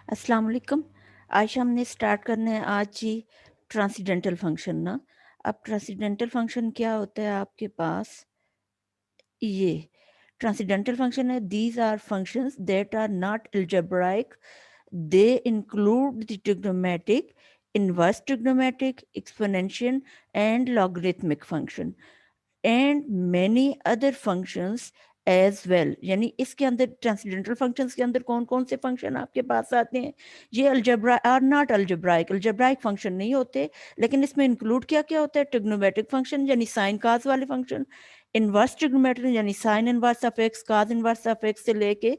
अस्सलाम वालेकुम। आज हमने स्टार्ट करना है आज जी ट्रांसेंडेंटल फंक्शन ना। अब ट्रांसेंडेंटल फंक्शन क्या होता है आपके पास? ये ट्रांसेंडेंटल फंक्शन है, these are functions that are not algebraic, they include the trigonometric, inverse trigonometric, exponential and logarithmic function and many other functions as well. यानी इसके अंदर ट्रांसेंडेंटल फंक्शंस के अंदर कौन कौन से फंक्शन आपके पास आते हैं? ये algebra are not algebraic, algebraic function नहीं होते, लेकिन इसमें इंक्लूड क्या क्या होता है? ट्रिग्नोमेट्रिक फंक्शन यानी साइन काज वाले फंक्शन, इनवर्स ट्रिग्नोमेट्री यानी sine inverse of X, cos inverse of X से लेके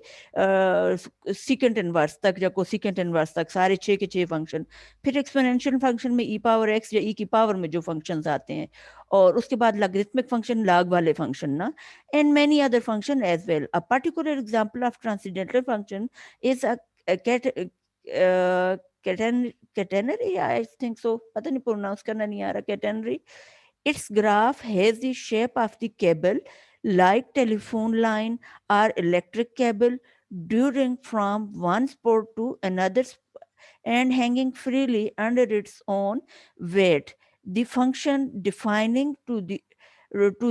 सीकेंट इनवर्स तक या कोसिकेंट इनवर्स तक, सारे छः के छः फंक्शन। फिर एक्सपोनेंशियल फंक्शन में ई पावर एक्स या ई की पावर में जो फंक्शंस आते हैं, और उसके बाद लॉगरिथमिक फंक्शन, लॉग वाले फंक्शन ना, and many other function as well. A particular example of transcendental function is a catenary, I think so, पता नहीं प्रोनाउंस करना नहीं आ रहा, catenary. Its graph has the shape of the cable, like telephone line or electric cable, during from one spot to another and hanging freely under its own weight. The function defining to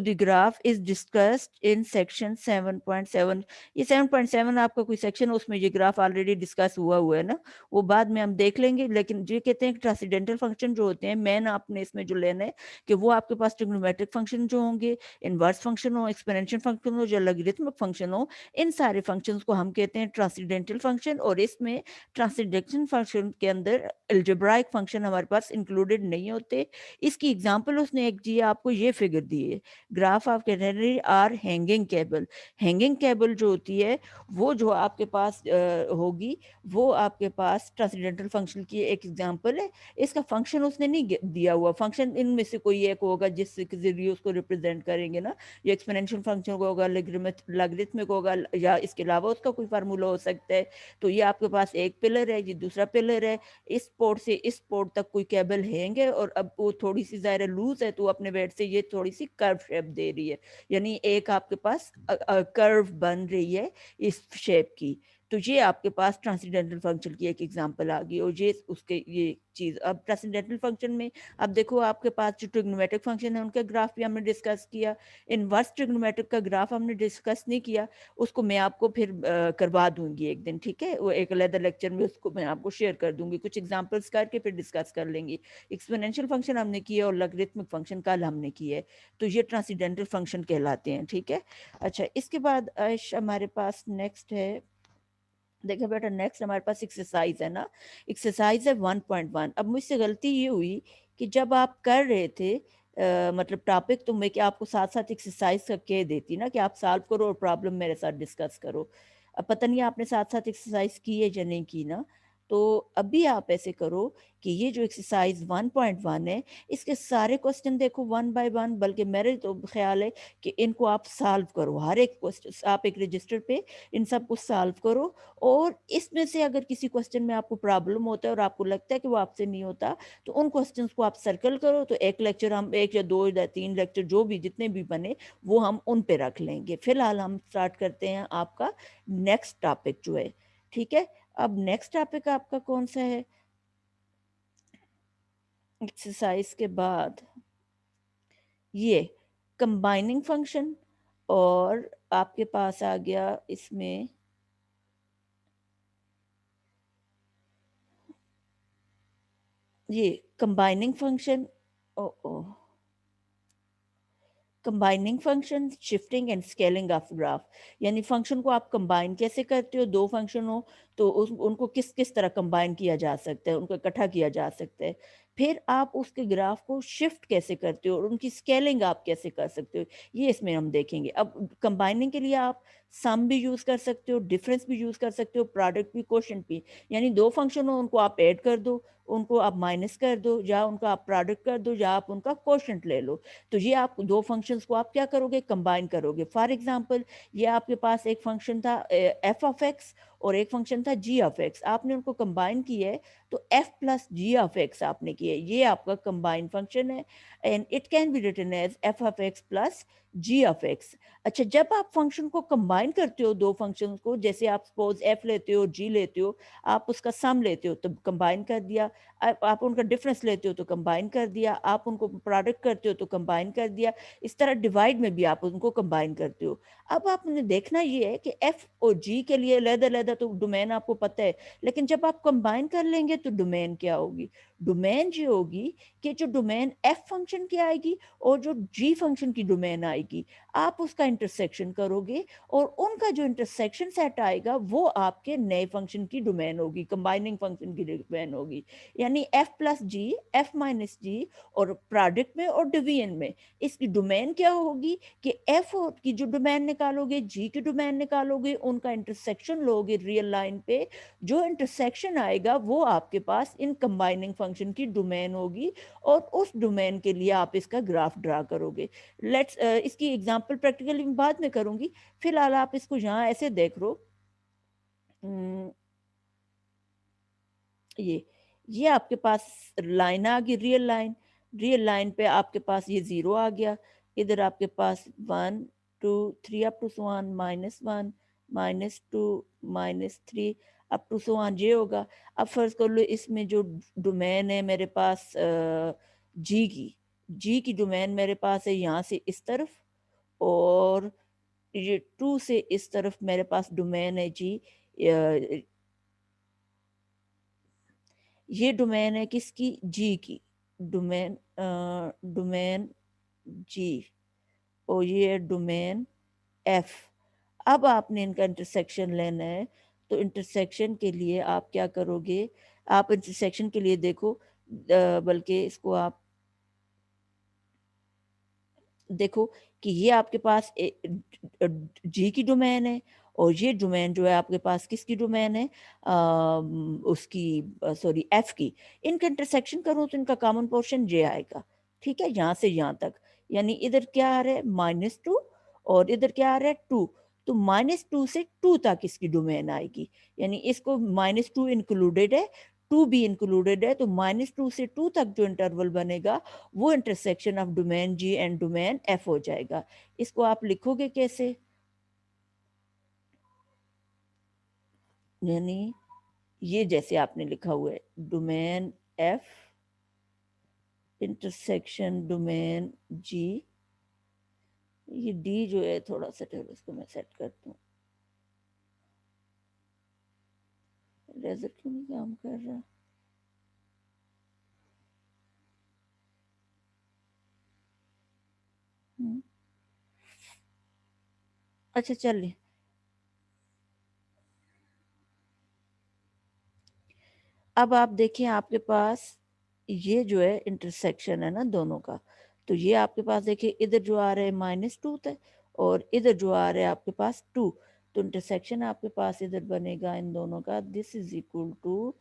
the graph is discussed in section 7.7. ये 7.7 आपका कोई section है, उसमें ये graph already discuss हुआ है ना, वो बाद में हम देख लेंगे। लेकिन ये कहते हैं कि ट्रांसेंडेंटल फंक्शन जो होते हैं, मेन आपने इसमें जो लेना है कि वो आपके पास ट्रिग्नोमेट्रिक फंक्शन जो होंगे, इनवर्स फंक्शन हो, एक्सपोनेंशियल फंक्शन हो या लॉगरिथमिक फंक्शन हो, इन सारे फंक्शंस को हम कहते हैं ट्रांसेंडेंटल फंक्शन। और इसमें ट्रांसेंडेंटल फंक्शन के अंदर अलजेब्राइक फंक्शन हमारे पास इंक्लूडेड नहीं होते। इसकी एग्जांपल उसने एक दी है आपको, ये फिगर दी है, graph of catenary or hanging cable. Hanging cable जो होती है वो जो आपके पास होगी, वो आपके पास ट्रांसेंडेंटल फंक्शन की एक एग्जांपल है। इसका फंक्शन उसने नहीं दिया हुआ, फंक्शन इनमें से कोई एक होगा जिसके जरिए उसको रिप्रेजेंट करेंगे ना, ये एक्सपोनेंशियल फंक्शन होगा, लॉगरिथमिक होगा, या इसके अलावा उसका कोई फार्मूला हो सकता है। तो ये आपके पास एक पिलर है, ये दूसरा पिलर है, इस पोर्ट से इस पोर्ट तक कोई केबल हैंगे, और अब वो थोड़ी सी ज़ाहिर लूज है तो अपने वेट से ये थोड़ी सी कर्व शेप दे रही है, यानी एक आपके पास कर्व बन रही है इस शेप की। तो ये आपके पास ट्रांसेंडेंटल फंक्शन की एक एग्जांपल आ गई, और ये उसके ये चीज़। अब ट्रांसेंडेंटल फंक्शन में अब देखो आपके पास जो ट्रिग्नोमेट्रिक फंक्शन है उनका ग्राफ भी हमने डिस्कस किया, इनवर्स ट्रिग्नोमेट्रिक का ग्राफ हमने डिस्कस नहीं किया, उसको मैं आपको फिर करवा दूंगी एक दिन, ठीक है, वो एक अलग लेक्चर में उसको मैं आपको शेयर कर दूंगी, कुछ एग्जांपल्स करके फिर डिस्कस कर लेंगे। एक्सपोनेंशियल फंक्शन हमने किया और लॉगरिथमिक फंक्शन कल हमने किया है, तो ये ट्रांसेंडेंटल फंक्शन कहलाते हैं, ठीक है। अच्छा, इसके बाद हमारे पास नेक्स्ट है, देखो बेटा, नेक्स्ट हमारे पास एक्सरसाइज है ना, एक्सरसाइज है 1.1। अब मुझसे गलती ये हुई कि जब आप कर रहे थे मतलब टॉपिक, तो मैं क्या आपको साथ साथ एक्सरसाइज का कह देती ना कि आप सॉल्व करो और प्रॉब्लम मेरे साथ डिस्कस करो। अब पता नहीं आपने साथ साथ एक्सरसाइज की है या नहीं की ना, तो अभी आप ऐसे करो कि ये जो एक्सरसाइज 1.1 है, इसके सारे क्वेश्चन देखो वन बाय वन, बल्कि मेरे तो ख्याल है कि इनको आप सॉल्व करो, हर एक क्वेश्चन आप एक रजिस्टर पे इन सब को सॉल्व करो। और इसमें से अगर किसी क्वेश्चन में आपको प्रॉब्लम होता है और आपको लगता है कि वो आपसे नहीं होता, तो उन क्वेश्चंस को आप सर्कल करो, तो एक लेक्चर हम, एक या दो या तीन लेक्चर जो भी जितने भी बने, वो हम उन पे रख लेंगे। फिलहाल हम स्टार्ट करते हैं आपका नेक्स्ट टॉपिक जो है, ठीक है। अब नेक्स्ट टॉपिक आपका कौन सा है एक्सरसाइज के बाद? ये कंबाइनिंग फंक्शन, और आपके पास आ गया इसमें ये कंबाइनिंग फंक्शन, ओ ओ combining function, shifting and scaling of graph. यानी फंक्शन को आप कंबाइन कैसे करते हो, दो फंक्शन हो तो उनको किस किस तरह कंबाइन किया जा सकता है, उनको इकट्ठा किया जा सकता है। फिर आप उसके ग्राफ को शिफ्ट कैसे करते हो और उनकी स्केलिंग आप कैसे कर सकते हो, ये इसमें हम देखेंगे। अब कंबाइनिंग के लिए आप सम भी यूज कर सकते हो, डिफरेंस भी यूज कर सकते हो, प्रोडक्ट भी, क्वोशंट भी। यानी दो फंक्शन हो, उनको आप ऐड कर दो, उनको आप माइनस कर दो, या उनका आप प्रोडक्ट कर दो, या आप उनका क्वोशंट ले लो। तो ये आप दो फंक्शंस को आप क्या करोगे, कंबाइन करोगे। फॉर एग्जांपल, ये आपके पास एक फंक्शन था एफ ऑफ एक्स और एक फंक्शन था जी ऑफ एक्स, आपने उनको कंबाइन किया है, तो F plus G of X आपने किया है, ये आपका कंबाइन फंक्शन है। And it can be written as F of X plus G of X. अच्छा, जब आप फंक्शन को कंबाइन करते हो दो फंक्शन को, जैसे आप सपोज एफ लेते हो जी लेते हो, आप उसका सम लेते हो तो कंबाइन कर दिया, आप उनका डिफरेंस लेते हो तो कंबाइन कर दिया, आप उनको प्रोडक्ट करते हो तो कंबाइन कर दिया, इस तरह डिवाइड में भी आप उनको कंबाइन करते हो। अब आपने देखना ये है कि एफ और जी के लिए अलग-अलग तो डोमेन आपको पता है, लेकिन जब आप कंबाइन कर लेंगे तो डोमेन क्या होगी? डोमेन ये होगी कि जो डोमेन एफ फंक्शन की आएगी और जो जी फंक्शन की डोमेन आएगी, आप उसका इंटरसेक्शन करोगे और उनका जो इंटरसेक्शन सेट आएगा वो आपके नए फंक्शन की डोमेन होगी, कंबाइनिंग फंक्शन की डोमेन होगी। यानी एफ प्लस जी, एफ माइनस जी और प्रोडक्ट में और डिवीजन में इसकी डोमेन क्या होगी कि एफ की जो डोमेन निकालोगे, जी की डोमेन निकालोगे, उनका इंटरसेक्शन लोगे रियल लाइन पे, जो इंटरसेक्शन आएगा वो आपके पास इन कंबाइनिंग फंक्शन की डोमेन होगी और उस डोमेन के लिए आप इसका ग्राफ ड्रा करोगे। इसकी एग्जांपल प्रैक्टिकली मैं बाद में करूंगी, फिलहाल आप इसको यहाँ ऐसे देख लो। हम्म, ये आपके पास लाइन आ गई, रियल लाइन पे आपके पास ये जीरो आ गया, इधर आपके पास 1 2 3 up to so on -1 -2 -3 up to so on ये होगा। अब फर्ज कर लो इसमें जो डोमेन है मेरे पास जी की जी की डोमेन मेरे पास है यहाँ से इस तरफ, और ये टू से इस तरफ मेरे पास डोमेन है जी। ये डोमेन है किसकी? जी की डोमेन, डोमेन जी, और ये है डोमेन एफ। अब आपने इनका इंटरसेक्शन लेना है, तो इंटरसेक्शन के लिए आप क्या करोगे? आप इंटरसेक्शन के लिए देखो, बल्कि इसको आप देखो कि ये आपके पास जी की डोमेन है, और ये डोमेन जो है आपके पास किसकी डोमेन है? उसकी, सॉरी, एफ की। इनका इंटरसेक्शन करूँ तो इनका कॉमन पोर्शन जे आएगा। ठीक है, यहाँ से यहाँ तक, यानी इधर क्या आ रहा है? -2, और इधर क्या आ रहा है? 2। तो -2 से 2 तक इसकी डोमेन आएगी, यानी इसको -2 इंक्लूडेड है, 2 भी इंक्लूडेड है, तो -2 से 2 तक जो इंटरवल बनेगा वो intersection of domain G and domain F हो जाएगा। इसको आप लिखोगे कैसे? यानी ये जैसे आपने लिखा हुआ है, domain F intersection domain G. ये डी जो है थोड़ा सा, चलो इसको मैं सेट करता हूँ, रेजर क्यों नहीं काम कर रहा? हम्म, अच्छा चलिए, अब आप देखिए आपके पास ये जो है इंटरसेक्शन है ना दोनों का, तो ये आपके पास देखिए इधर जो आ रहा है -2 तक, और इधर जो आ रहा है आपके पास 2, तो इंटरसेक्शन आपके पास इधर बनेगा इन दोनों का, this is equal to,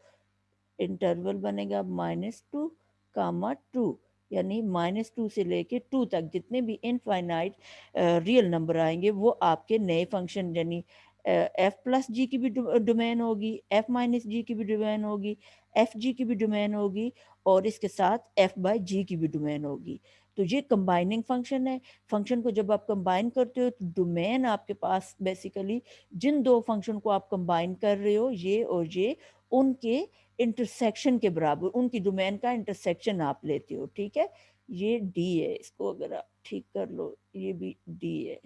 interval बनेगा -2, यानी -2 से लेके 2 तक जितने भी इनफाइनाइट रियल नंबर आएंगे वो आपके नए फंक्शन, यानी एफ प्लस जी की भी डोमेन होगी, एफ माइनस जी की भी डोमेन होगी, एफ जी की भी डोमेन होगी, और इसके साथ एफ बाई जी की भी डोमेन होगी। तो ये कंबाइनिंग फंक्शन है। फंक्शन को जब आप कंबाइन करते हो तो डोमेन आपके पास बेसिकली जिन दो फंक्शन को आप कंबाइन कर रहे हो, ये और ये, उनके इंटरसेक्शन के बराबर, उनकी डोमेन का इंटरसेक्शन आप लेते हो। ठीक है, ये डी है, इसको अगर आप ठीक कर लो, ये भी डी है।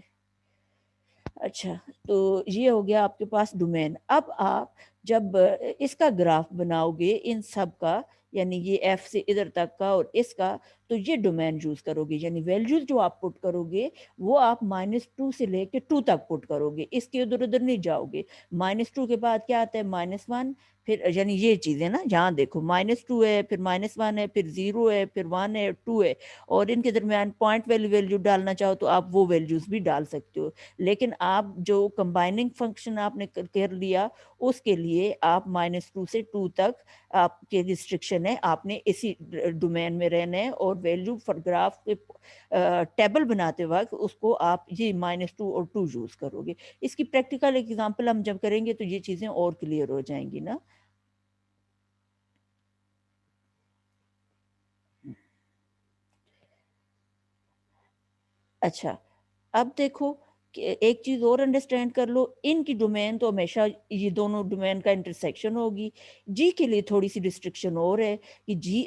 अच्छा, तो ये हो गया आपके पास डोमेन। अब आप जब इसका ग्राफ बनाओगे इन सब का, यानी ये एफ से इधर तक का और इसका, तो ये डोमेन यूज करोगे, यानी वैल्यूज जो आप पुट करोगे वो आप -2 से लेके 2 तक पुट करोगे, इसके उधर उधर नहीं जाओगे। -2 के बाद क्या आता है? -1, फिर यानी ये चीजें ना, यहाँ देखो -2 है, फिर -1 है, फिर 0 है, फिर 1 है, 2 है, और इनके दरमियान पॉइंट वैल्यू डालना चाहो तो आप वो वैल्यूज भी डाल सकते हो। लेकिन आप जो कंबाइनिंग फंक्शन आपने कर लिया, उसके लिए आप -2 से 2 तक आपके रिस्ट्रिक्शन है, आपने इसी डोमेन में रहना है, और वैल्यू फॉर ग्राफ के टेबल बनाते वक्त उसको आप ये -2 और 2 यूज करोगे। इसकी प्रैक्टिकल एग्जांपल हम जब करेंगे तो ये चीजें और क्लियर हो जाएंगी ना। अच्छा, अब देखो कि एक चीज़ और अंडरस्टैंड कर लो, इनकी डोमेन तो हमेशा ये दोनों डोमेन का इंटरसेक्शन होगी। जी के लिए थोड़ी-सी रिस्ट्रिक्शन और है कि जी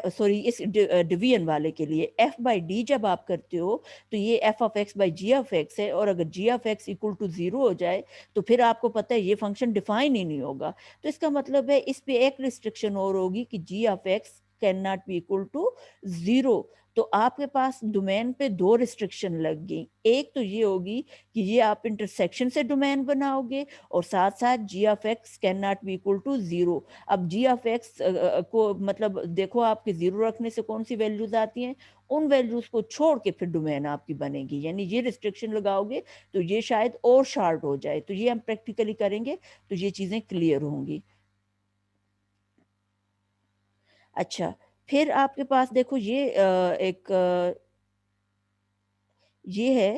सॉरी इस डिवीज़न वाले के लिए एफ बाई डी जब आप करते हो, तो ये F of X by G of X है और अगर G of X equal to 0 हो जाए, तो फिर आपको पता है ये फंक्शन डिफाइन ही नहीं होगा। तो इसका मतलब है इस पे एक रिस्ट्रिक्शन और होगी कि G of X can not be equal to 0। तो आपके पास डोमेन पे 2 रिस्ट्रिक्शन लग गई। एक तो ये होगी कि ये आप इंटरसेक्शन से डोमेन बनाओगे और साथ-साथ G of X can not be equal to 0। अब जी ऑफ एक्स को मतलब देखो आपके 0 रखने से कौन-सी वैल्यूज़ आती हैं, उन वैल्यूज़ को छोड़ के फिर डोमेन आपकी बनेगी। यानी ये रिस्ट्रिक्शन लगाओगे तो ये शायद और शार्ट हो जाए। तो ये हम प्रैक्टिकली करेंगे तो ये चीज़ें क्लियर होंगी। अच्छा, फिर आपके पास देखो ये एक ये है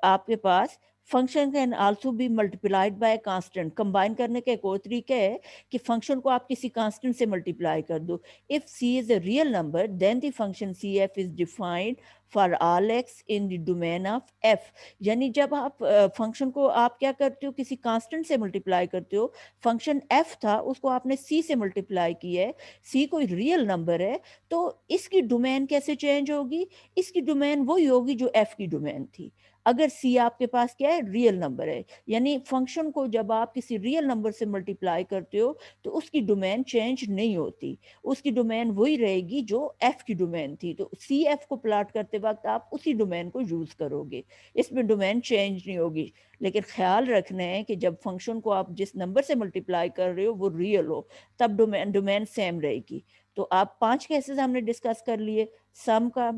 आपके पास function can also be multiplied by constant. Combine करने का एक और तरीका है कि फंक्शन को आप किसी कांस्टेंट से मल्टीप्लाई कर दो। If C is a real number then the function C F is defined for all X in the domain of F. यानी जब आप फंक्शन को आप क्या करते हो, किसी कांस्टेंट से मल्टीप्लाई करते हो। फंक्शन एफ था, उसको आपने सी से मल्टीप्लाई किया है, सी कोई रियल नंबर है, तो इसकी डोमेन कैसे चेंज होगी? इसकी डोमेन वही होगी जो एफ की डोमेन थी। अगर सी आपके पास क्या है, रियल नंबर है, यानी फंक्शन को जब आप किसी रियल नंबर से मल्टीप्लाई करते हो तो उसकी डोमेन चेंज नहीं होती। उसकी डोमेन वही रहेगी जो एफ की डोमेन थी। तो सी एफ को प्लॉट करते वक्त आप उसी डोमेन को यूज करोगे, इसमें डोमेन चेंज नहीं होगी। लेकिन ख्याल रखना है कि जब फंक्शन को आप जिस नंबर से मल्टीप्लाई कर रहे हो वो रियल हो, तब डोमेन डोमेन सेम रहेगी। तो आप 5 केसेस हमने डिस्कस कर लिए, सम का,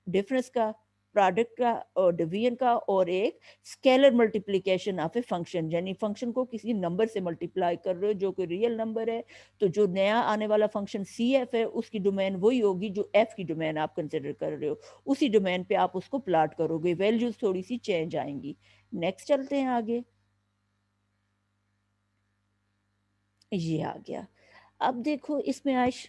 डिफरेंस का, प्रोडक्ट का और डिवीजन का, और एक scalar multiplication of a function, यानी फंक्शन को किसी नंबर से मल्टीप्लाई कर रहे हो जो कि रियल नंबर है। तो जो नया आने वाला फंक्शन सी एफ है उसकी डोमेन वही होगी जो एफ की डोमेन आप कंसिडर कर रहे हो। उसी डोमेन पे आप उसको प्लॉट करोगे, वैल्यूज थोड़ी सी चेंज आएंगी। नेक्स्ट चलते हैं आगे। ये आ गया। अब देखो इसमें आश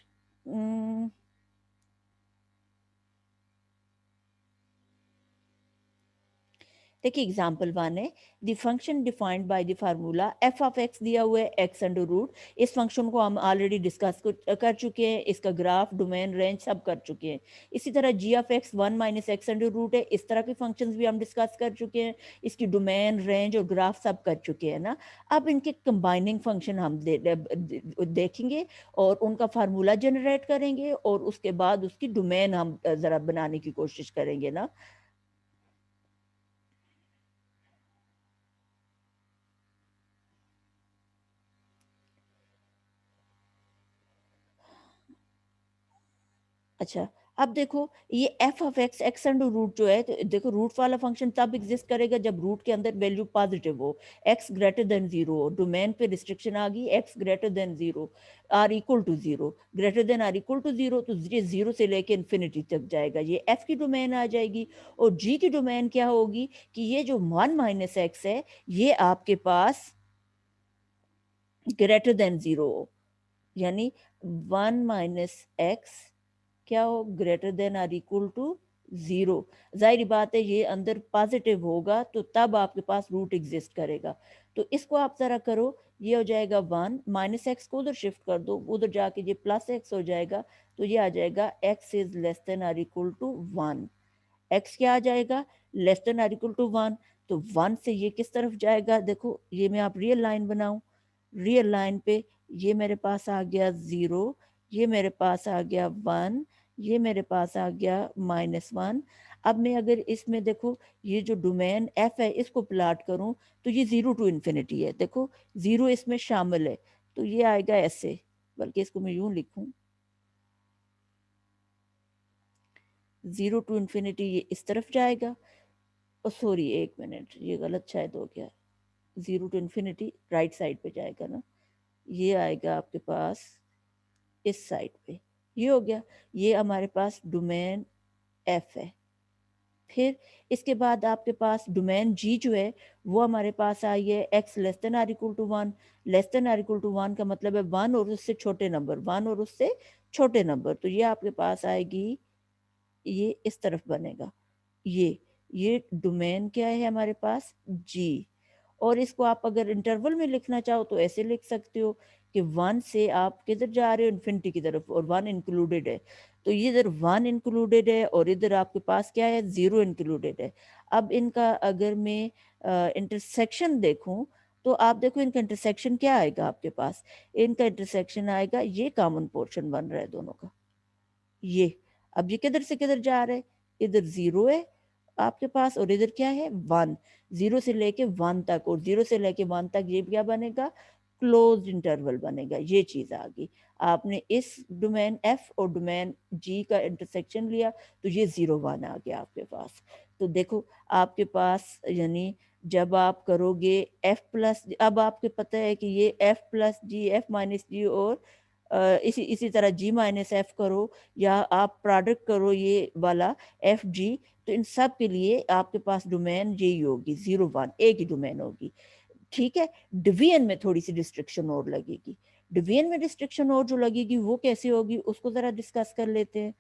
देखिए एग्जाम्पल 1 है, the function defined by the formula F of x दिया हुआ है एक्स अंडर रूट। इस फंक्शन को हम ऑलरेडी डिस्कस कर चुके हैं, इसका ग्राफ, डोमेन, रेंज सब कर चुके हैं। इसी तरह G of X 1 - X under root है, इस तरह के फंक्शंस भी हम डिस्कस कर चुके हैं, इसकी डोमेन, रेंज और ग्राफ सब कर चुके हैं ना। अब इनके कंबाइनिंग फंक्शन हम देखेंगे और उनका फार्मूला जनरेट करेंगे और उसके बाद उसकी डोमेन हम ज़रा बनाने की कोशिश करेंगे ना। अच्छा, अब देखो ये F of X X under root जो है, तो देखो रूट वाला फंक्शन तब एग्जिस्ट करेगा जब रूट के अंदर वैल्यू पॉजिटिव हो, एक्स ग्रेटर देन 0 हो। डोमेन पे रिस्ट्रिक्शन आ गई, X greater than 0, or equal to 0, greater than or equal to 0, तो ये 0 से लेके इन्फिनिटी तक जाएगा, ये एफ की डोमेन आ जाएगी। और जी की डोमेन क्या होगी कि ये जो 1 - एक्स है, ये आपके पास ग्रेटर देन 0 हो, यानी 1 - एक्स क्या हो, greater than or equal to 0। जाहिर बात है ये अंदर पॉजिटिव होगा तो तब आपके पास रूट एग्जिस्ट करेगा। तो इसको आप जरा करो, ये हो जाएगा 1 - एक्स को उधर शिफ्ट कर दो, उधर जाके ये प्लस एक्स हो जाएगा। तो ये आ जाएगा X is less than or equal to 1। X क्या आ जाएगा, less than or equal to 1। तो 1 से ये किस तरफ जाएगा, देखो ये मैं आप रियल लाइन बनाऊं, रियल लाइन पे ये मेरे पास आ गया 0, ये मेरे पास आ गया 1, ये मेरे पास आ गया -1। अब मैं अगर इसमें देखो ये जो डोमेन एफ है इसको प्लाट करूं, तो ये 0 टू इन्फिनिटी है, देखो 0 इसमें शामिल है। तो ये आएगा ऐसे, बल्कि इसको मैं यूं लिखूं, 0 टू इन्फिनिटी ये इस तरफ जाएगा। ओ सॉरी, एक मिनट, ये गलत शायद हो गया। 0 टू इन्फिनिटी राइट साइड पे जाएगा ना, ये आएगा आपके पास इस साइड पे। ये हो गया, ये हमारे पास डोमेन एफ है। फिर इसके बाद आपके पास डोमेन जी जो है वो हमारे पास आई है X less than or equal to 1। Less than or equal to 1 का मतलब है 1 और उससे छोटे नंबर, 1 और उससे छोटे नंबर। तो ये आपके पास आएगी, ये इस तरफ बनेगा, ये ये डोमेन क्या है हमारे पास, जी। और इसको आप अगर इंटरवल में लिखना चाहो तो ऐसे लिख सकते हो कि 1 से आप किधर जा रहे हो, इन्फिनिटी की तरफ, और 1 इंक्लूडेड है। तो ये इधर 1 इंक्लूडेड है और इधर आपके पास क्या है, 0 इंक्लूडेड है। अब इनका अगर मैं इंटरसेक्शन देखूं तो आप देखो इनका इंटरसेक्शन क्या आएगा आपके पास, इनका इंटरसेक्शन आएगा, ये कॉमन पोर्शन बन रहा है दोनों का, ये। अब ये किधर से किधर जा रहा है, इधर 0 है आपके पास और इधर क्या है, 1। 0 से लेके 1 तक, और 0 से लेके 1 तक ये क्या बनेगा, क्लोज्ड इंटरवल बनेगा। ये चीज आ गई। आपने इस डोमेन एफ और डोमेन जी का इंटरसेक्शन लिया तो ये 0 1 आ गया आपके पास। तो देखो आपके पास यानी जब आप करोगे एफ प्लस, अब आपको पता है कि ये एफ प्लस जी, एफ माइनस जी, और इसी इसी तरह जी माइनस एफ करो, या आप प्रोडक्ट करो ये वाला एफ जी, तो इन सब के लिए आपके पास डोमेन यही होगी, 0 1, एक ही डोमेन होगी। ठीक है। डिवीजन में थोड़ी सी डिस्ट्रिक्शन और लगेगी। डिवीजन में डिस्ट्रिक्शन और जो लगेगी वो कैसे होगी, उसको जरा डिस्कस कर लेते हैं।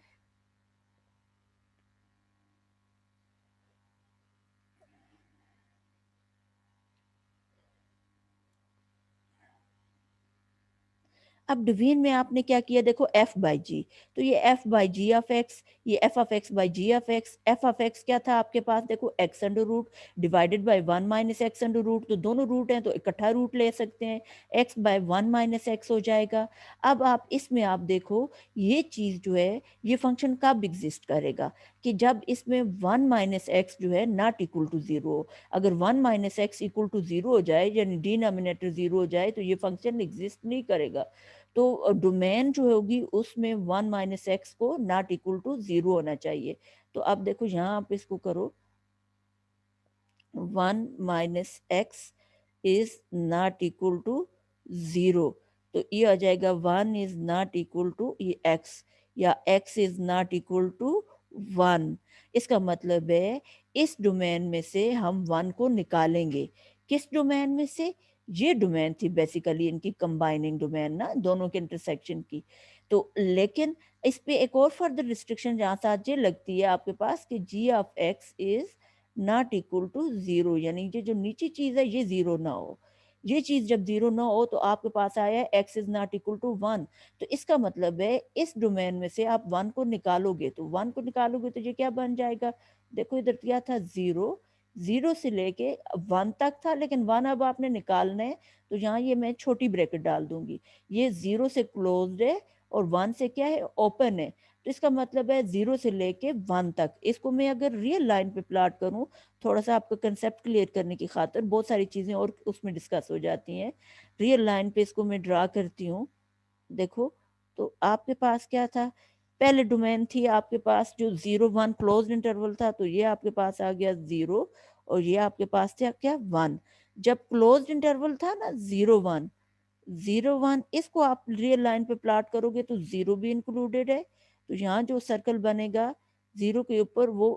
अब डिवीजन में आपने क्या किया, देखो एफ बाई जी, तो ये F by G of X, ये F of X by G of X. F of X क्या था आपके पास, देखो X under root divided by 1 minus X under root, तो दोनों रूट हैं तो इकट्ठा रूट ले सकते हैं, एक्स बाय 1 माइनस एक्स हो जाएगा। अब आप इसमें आप देखो ये चीज जो है, ये फंक्शन कब एग्जिस्ट करेगा, कि जब इसमें 1 माइनस एक्स जो है नॉट इक्वल टू 0। अगर 1 माइनस एक्स इक्वल टू 0 हो जाए, यानी डिनोमिनेटर 0 हो जाए, तो ये फंक्शन एग्जिस्ट नहीं करेगा। तो डोमेन जो होगी उसमें 1 माइनस एक्स को नॉट इक्वल टू 0 होना चाहिए। तो अब देखो यहाँ आप इसको करो, 1 minus X is not equal to 0, तो ये आ जाएगा 1 इज नॉट इक्वल टू ये एक्स, या X is not equal to 1। इसका मतलब है इस डोमेन में से हम 1 को निकालेंगे। किस डोमेन में से, ये डोमेन थी बेसिकली इनकी कंबाइनिंग डोमेन ना, दोनों के इंटरसेक्शन की। तो लेकिन इस पे एक और फर्दर रिस्ट्रिक्शन जहाँ साथ ये लगती है आपके पास कि G of X is not equal to 0, यानी ये जो नीची चीज है ये 0 ना हो। ये चीज जब 0 ना हो तो आपके पास आया है X is not equal to 1। तो इसका मतलब है इस डोमेन में से आप 1 को निकालोगे, तो 1 को निकालोगे तो ये क्या बन जाएगा, देखो इधर क्या था, 0। 0 से लेके 1 तक था, लेकिन 1 अब आपने निकालना है, तो यहाँ ये मैं छोटी ब्रैकेट डाल दूंगी। ये 0 से क्लोज्ड है और 1 से क्या है, ओपन है। तो इसका मतलब है 0 से लेके 1 तक। इसको मैं अगर रियल लाइन पे प्लॉट करूं, थोड़ा सा आपका कंसेप्ट क्लियर करने की खातिर, बहुत सारी चीजें और उसमें डिस्कस हो जाती हैं। रियल लाइन पे इसको मैं ड्रा करती हूँ। देखो, तो आपके पास क्या था, पहले डोमेन थी आपके पास जो 0 1 क्लोज इंटरवल था, तो ये आपके पास आ गया 0, और ये आपके पास था क्या, 1। जब क्लोज इंटरवल था ना, 0 1, 0 1, इसको आप रियल लाइन पे प्लॉट करोगे तो 0 भी इंक्लूडेड है। तो यहाँ जो सर्कल बनेगा, 0 के ऊपर वो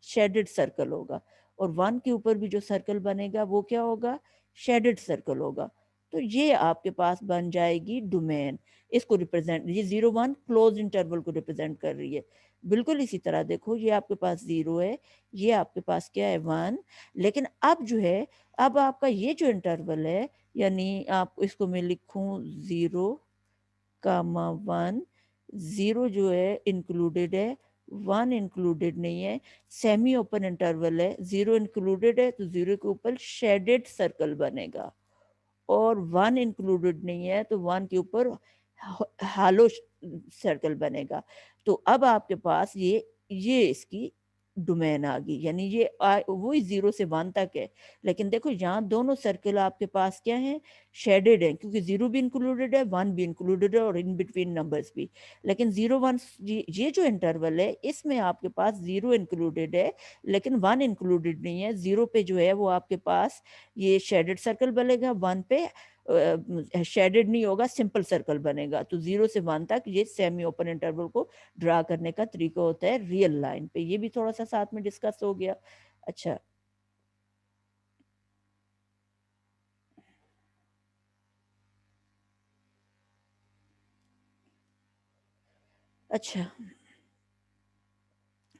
शेडेड सर्कल होगा, और 1 के ऊपर भी जो सर्कल बनेगा वो क्या होगा, शेडेड सर्कल होगा। तो ये आपके पास बन जाएगी डोमेन। इसको रिप्रेजेंट, ये 0 1 क्लोज इंटरवल को रिप्रेजेंट कर रही है। बिल्कुल इसी तरह देखो, ये आपके पास 0 है, ये आपके पास क्या है, 1। लेकिन अब जो है, अब आपका ये जो इंटरवल है, यानी आप इसको मैं लिखूं 0 1, 0 जो है इंक्लूडेड है, 1 इंक्लूडेड नहीं है, सेमी ओपन इंटरवल है। 0 इंक्लूडेड है तो 0 के ऊपर शेडेड सर्कल बनेगा, और 1 इंक्लूडेड नहीं है तो 1 के ऊपर हालो सर्कल बनेगा। तो अब आपके पास ये इसकी डोमेन आ गई, यानी ये वही 0 से 1 तक है। लेकिन देखो यहाँ दोनों सर्कल आपके पास क्या है, शेडेड है, क्योंकि 0 भी इंक्लूडेड है, 1 भी इंक्लूडेड है, और इन बिटवीन नंबर्स भी। लेकिन 0 1, ये जो इंटरवल है इसमें आपके पास 0 इंक्लूडेड है, लेकिन 1 इंक्लूडेड नहीं है। 0 पे जो है वो आपके पास ये शेडेड सर्कल बनेगा, 1 पे शेडेड नहीं होगा, सिंपल सर्कल बनेगा। तो 0 से 1 तक ये सेमी ओपन इंटरवल को ड्रा करने का तरीका होता है रियल लाइन पे। ये भी थोड़ा सा साथ में डिस्कस हो गया। अच्छा। अच्छा,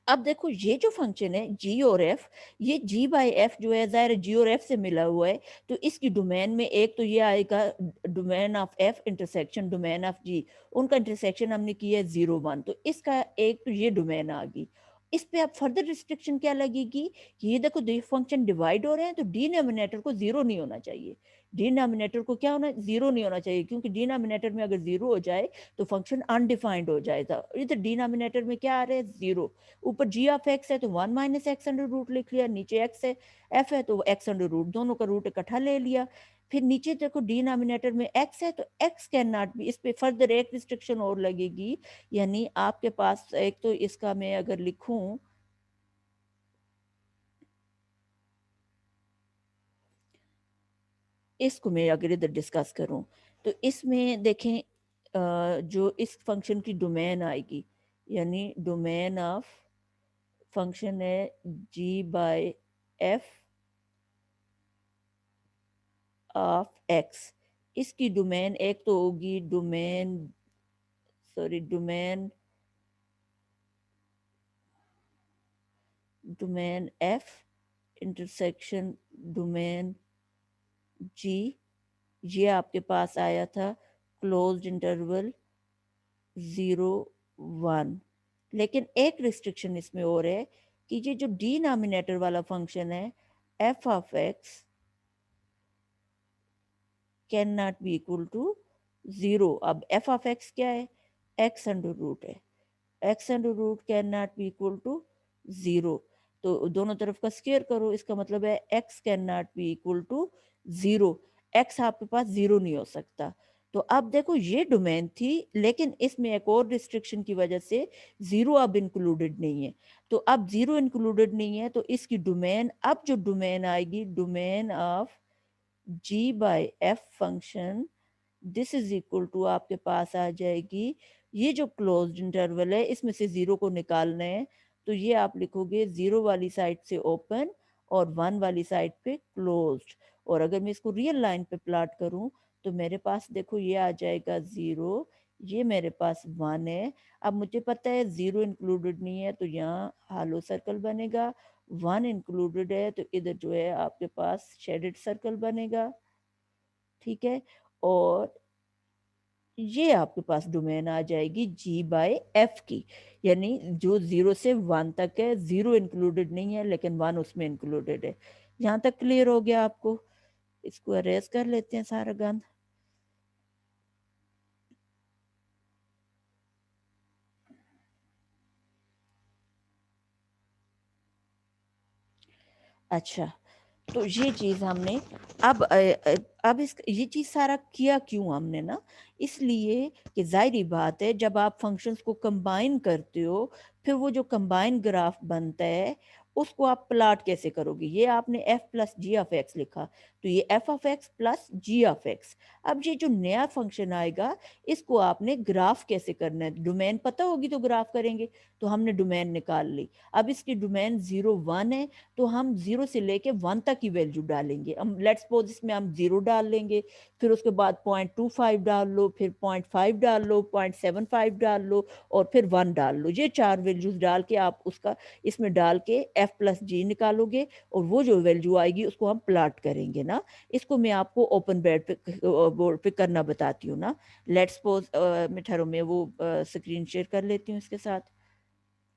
अब देखो ये जो फंक्शन है जी और एफ, ये जी बाई एफ जो है ज़ाहिर जी और एफ से मिला हुआ है, तो इसकी डोमेन में एक तो ये आएगा domain of F intersection domain of G, उनका इंटरसेक्शन हमने किया है 0 1, तो इसका एक तो ये डोमेन आ गई। इस पे अब फर्दर रिस्ट्रिक्शन क्या लगेगी, ये देखो दो फंक्शन डिवाइड हो रहे हैं तो डिनोमिनेटर को जीरो नहीं होना चाहिए, डिनोमिनेटर को क्या होना, जीरो नहीं होना चाहिए, क्योंकि डिनोमिनेटर में अगर जीरो हो जाए तो फंक्शन अनडिफाइंड हो जाएगा। इधर डिनोमिनेटर में क्या आ रहा है, जीरो। ऊपर जी ऑफ एक्स है तो 1 - x अंडर रूट लिख लिया, नीचे एक्स है, एफ है तो एक्स अंडर रूट, दोनों का रूट इकट्ठा ले लिया। फिर नीचे देखो डिनोमिनेटर में एक्स है तो एक्स कैन नॉट बी, इस पे फर्दर एक रिस्ट्रिक्शन और लगेगी, यानी आपके पास एक तो इसका मैं अगर लिखूं, इसको मैं अगर इधर डिस्कस करूं तो इसमें देखें जो इस फंक्शन की डोमेन आएगी, यानी डोमेन ऑफ फंक्शन है G by F of X, इसकी डोमेन एक तो होगी domain, sorry domain, domain F intersection domain G, ये आपके पास आया था क्लोज्ड इंटरवल 0 1। लेकिन एक रिस्ट्रिक्शन इसमें और है कि ये जो डिनोमिनेटर वाला फंक्शन है F of X can not be equal to 0। अब एफ ऑफ एक्स क्या है, एक्स अंडर रूट है, X under root can not be equal to 0, तो दोनों तरफ का स्क्वायर करो, इसका मतलब है X can not be equal to 0, X आपके पास 0 नहीं हो सकता। तो अब देखो ये डोमेन थी, लेकिन इसमें एक और रिस्ट्रिक्शन की वजह से 0 अब इंक्लूडेड नहीं है, तो अब 0 इंक्लूडेड नहीं है तो इसकी डोमेन, अब जो डोमेन आएगी domain of G by F function, this is equal to आपके पास आ जाएगी, ये जो क्लोज्ड इंटरवल है इसमें से जीरो को निकालना है, तो ये आप लिखोगे जीरो वाली साइड से ओपन और वन वाली साइड पे क्लोज्ड। और अगर मैं इसको रियल लाइन पे प्लॉट करूं तो मेरे पास देखो ये आ जाएगा जीरो, ये मेरे पास वन है। अब मुझे पता है जीरो इंक्लूडेड नहीं है तो यहाँ हालो सर्कल बनेगा, वन इंक्लूडेड है तो इधर जो है आपके पास शेडेड सर्कल बनेगा, ठीक है। और ये आपके पास डोमेन आ जाएगी जी बाय एफ की, यानी जो 0 से 1 तक है, जीरो इंक्लूडेड नहीं है लेकिन वन उसमें इंक्लूडेड है। यहाँ तक क्लियर हो गया आपको, इसको अरेज कर लेते हैं सारा गंद। अच्छा, तो ये चीज हमने अब अब इस ये चीज सारा किया क्यों हमने ना, इसलिए कि जाहिर बात है जब आप फंक्शंस को कंबाइन करते हो फिर वो जो कंबाइन ग्राफ बनता है उसको आप प्लॉट कैसे करोगे, ये आपने F plus G of X लिखा, तो ये F of X plus G of X. अब ये जो नया फंक्शन आएगा इसको आपने ग्राफ कैसे करना है, डोमेन पता होगी तो ग्राफ करेंगे, तो हमने डोमेन निकाल ली। अब इसकी डोमेन 0 1 है तो हम 0 से लेके 1 तक की वैल्यू डालेंगे, हम लेट्स सपोज इसमें हम 0 डाल लेंगे, फिर उसके बाद 0.25 डाल लो, फिर 0.5 डाल लो, 0.75 डाल लो और फिर 1 डाल लो, ये चार वैल्यूज डाल के आप उसका इसमें डाल के एफ प्लस जी निकालोगे और वो जो वैल्यू आएगी उसको हम प्लॉट करेंगे ना। इसको मैं आपको ओपन बेड पे बोर्ड पे करना बताती हूँ ना। लेट्स सपोज मैं ठहरो मैं वो स्क्रीन शेयर कर लेती हूँ, इसके साथ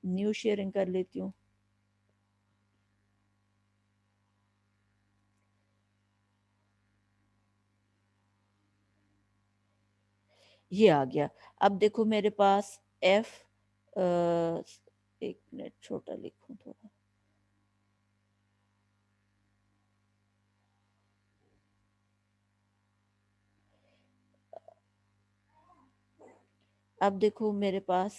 न्यू शेयरिंग कर लेती हूँ। ये आ गया। अब देखो मेरे पास एफ, एक मिनट छोटा लिखूं थोड़ा, अब देखो मेरे पास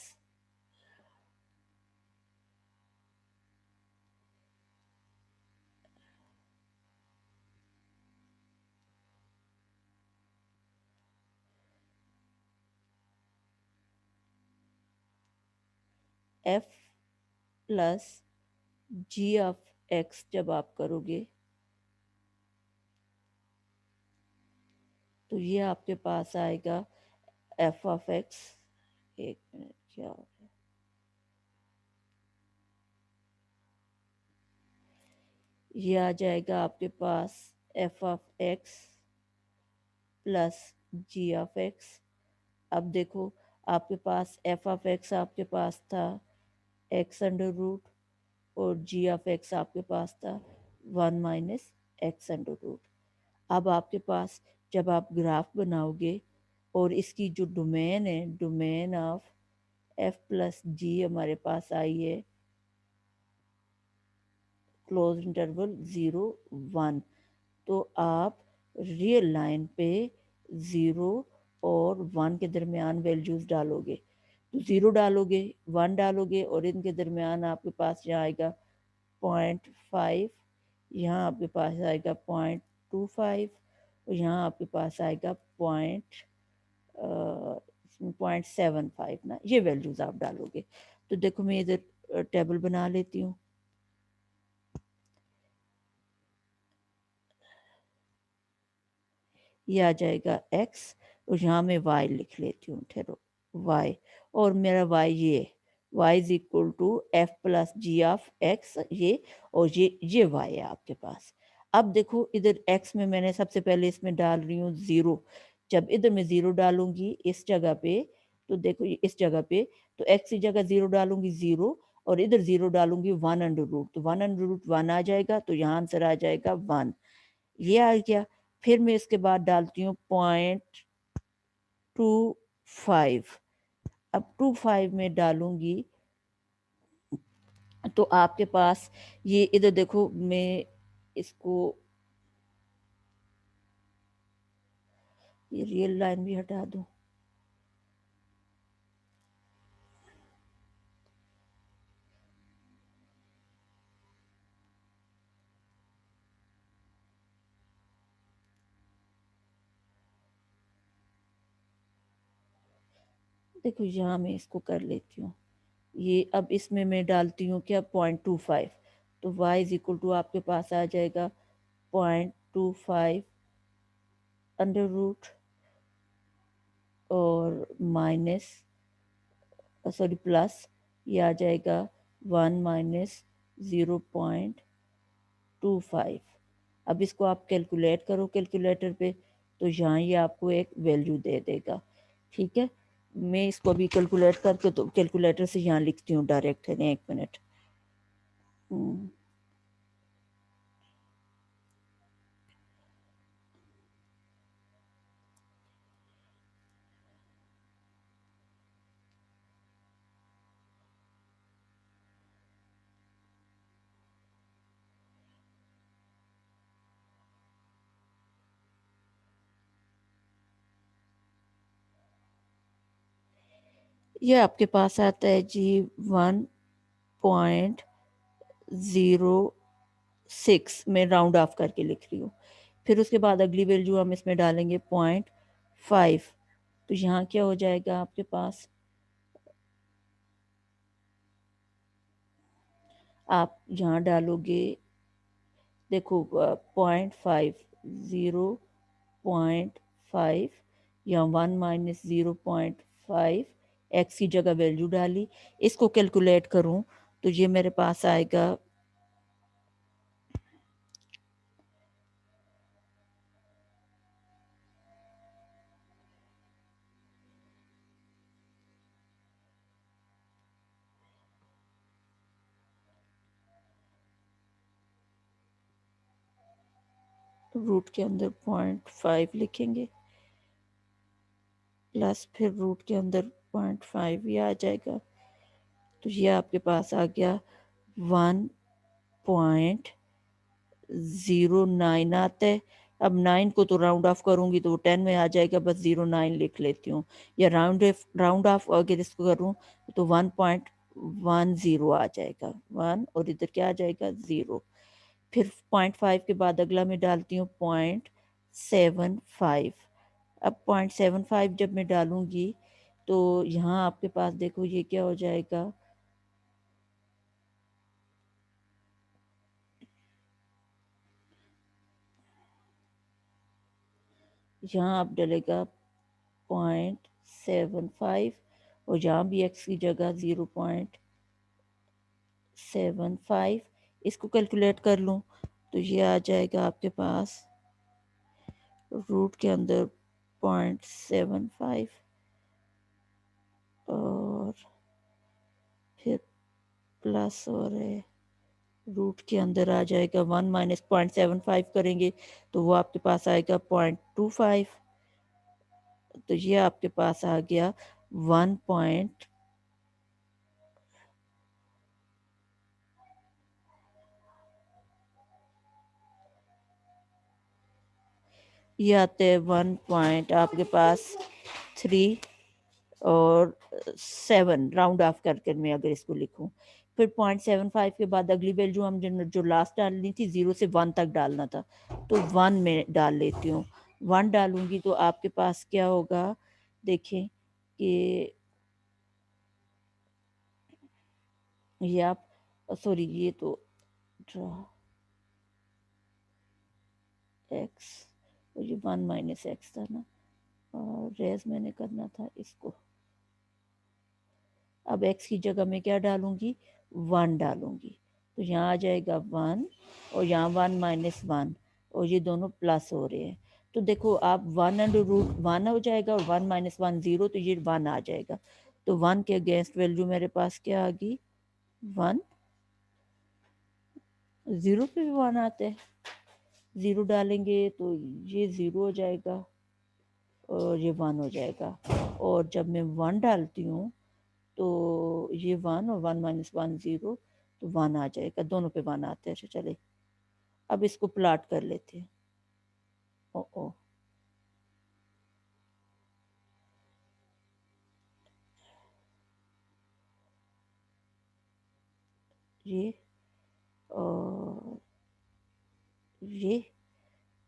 F plus G of X जब आप करोगे तो ये आपके पास आएगा एफ ऑफ एक्स, एक मिनट क्या हो रहा है, ये आ जाएगा आपके पास F of X plus G of X. अब देखो आपके पास एफ ऑफ एक्स आपके पास था एक्स अंडर रूट और जी ऑफ एक्स आपके पास था 1 - x अंडर रूट। अब आपके पास जब आप ग्राफ बनाओगे और इसकी जो डोमेन है, डोमेन ऑफ एफ प्लस जी हमारे पास आई है क्लोज इंटरवल 0 1, तो आप रियल लाइन पे 0 और 1 के दरमियान वैल्यूज डालोगे। तो 0 डालोगे, 1 डालोगे और इनके दरमियान आपके पास यहाँ आएगा 0.5, यहाँ आपके पास आएगा 0.25 और यहाँ आपके पास आएगा 0.75 ना, ये वैल्यूज आप डालोगे। तो देखो मैं इधर टेबल बना लेती हूँ। ये आ जाएगा x और यहाँ मैं y लिख लेती हूँ, ठहरो y, और मेरा y ये y is equal to F plus G of X, ये और ये y है आपके पास। अब देखो इधर x में मैंने सबसे पहले इसमें डाल रही हूँ 0। जब इधर मैं 0 डालूंगी इस जगह पे, तो देखो इस जगह पे, तो x की जगह 0 डालूंगी 0 और इधर 0 डालूंगी 1 अंडर रूट, तो 1 अंडर रूट 1 आ जाएगा, तो यहाँ आंसर आ जाएगा 1। ये आ गया। फिर मैं इसके बाद डालती हूँ 0.25। अब 25 में डालूंगी तो आपके पास ये इधर देखो, मैं इसको ये रियल लाइन भी हटा दूं। देखो यहाँ मैं इसको कर लेती हूँ। ये अब इसमें मैं डालती हूँ क्या 0.25, तो y इज इक्वल टू आपके पास आ जाएगा 0.25 अंडर रूट और माइनस सॉरी प्लस, ये आ जाएगा 1 - 0.25। अब इसको आप कैलकुलेट करो कैलकुलेटर पे, तो यहाँ ये आपको एक वैल्यू दे देगा। ठीक है, मैं इसको अभी कैलकुलेट करके तो कैलकुलेटर से यहाँ लिखती हूँ डायरेक्ट है, 1 मिनट। ये आपके पास आता है जी 1.06, मैं राउंड ऑफ करके लिख रही हूँ। फिर उसके बाद अगली वैल्यू हम इसमें डालेंगे 0.5, तो यहाँ क्या हो जाएगा आपके पास, आप यहाँ डालोगे देखो 0.5, 0.5 या 1 - 0.5, एक्स की जगह वैल्यू डाली, इसको कैलकुलेट करूं तो ये मेरे पास आएगा रूट के अंदर 0.5 लिखेंगे प्लस फिर रूट के अंदर 0.5 ये आ जाएगा, तो ये आपके पास आ गया 1.09 आता है। अब 9 को तो राउंड ऑफ करूंगी तो वो 10 में आ जाएगा, बस 09 लिख लेती हूँ। या राउंड ऑफ अगर इसको करूँ तो 1.10 आ जाएगा, 1 और इधर क्या आ जाएगा 0। फिर 0.5 के बाद अगला मैं डालती हूँ 0.75। अब 0.75 जब मैं डालूंगी तो यहाँ आपके पास देखो ये क्या हो जाएगा, यहाँ आप डलेगा 0.75 और यहाँ भी x की जगह 0.75, इसको कैलकुलेट कर लूँ तो ये आ जाएगा आपके पास रूट के अंदर 0.75 और फिर प्लस और है रूट के अंदर आ जाएगा 1 माइनस 0.75 करेंगे तो वो आपके पास आएगा 0.25। तो ये आपके पास आ गया 1 पॉइंट ये आते हैं 1 पॉइंट आपके पास 3 और 7 राउंड ऑफ करके मैं अगर इसको लिखूं फिर 0.75 के बाद अगली वैल्यू हम जो लास्ट डालनी थी 0 से 1 तक डालना था तो 1 में डाल लेती हूँ 1 डालूंगी तो आपके पास क्या होगा देखें कि ये आप सॉरी ये तो एक्स ये 1 माइनस एक्स था ना और रेज मैंने करना था इसको अब x की जगह में क्या डालूंगी 1 डालूंगी तो यहाँ आ जाएगा 1 और यहाँ 1 माइनस 1 और ये दोनों प्लस हो रहे हैं तो देखो आप 1 अंडर रूट 1 हो जाएगा और 1 माइनस 1 0 तो ये 1 आ जाएगा तो 1 के अगेंस्ट वैल्यू मेरे पास क्या आ गई 1 0 पे भी 1 आते हैं 0 डालेंगे तो ये 0 हो जाएगा और ये 1 हो जाएगा और जब मैं 1 डालती हूँ तो ये 1 और 1 माइनस 1 0 तो 1 आ जाएगा दोनों पे 1 आते हैं चले अब इसको प्लाट कर लेते हैं ओ ओ ये और ये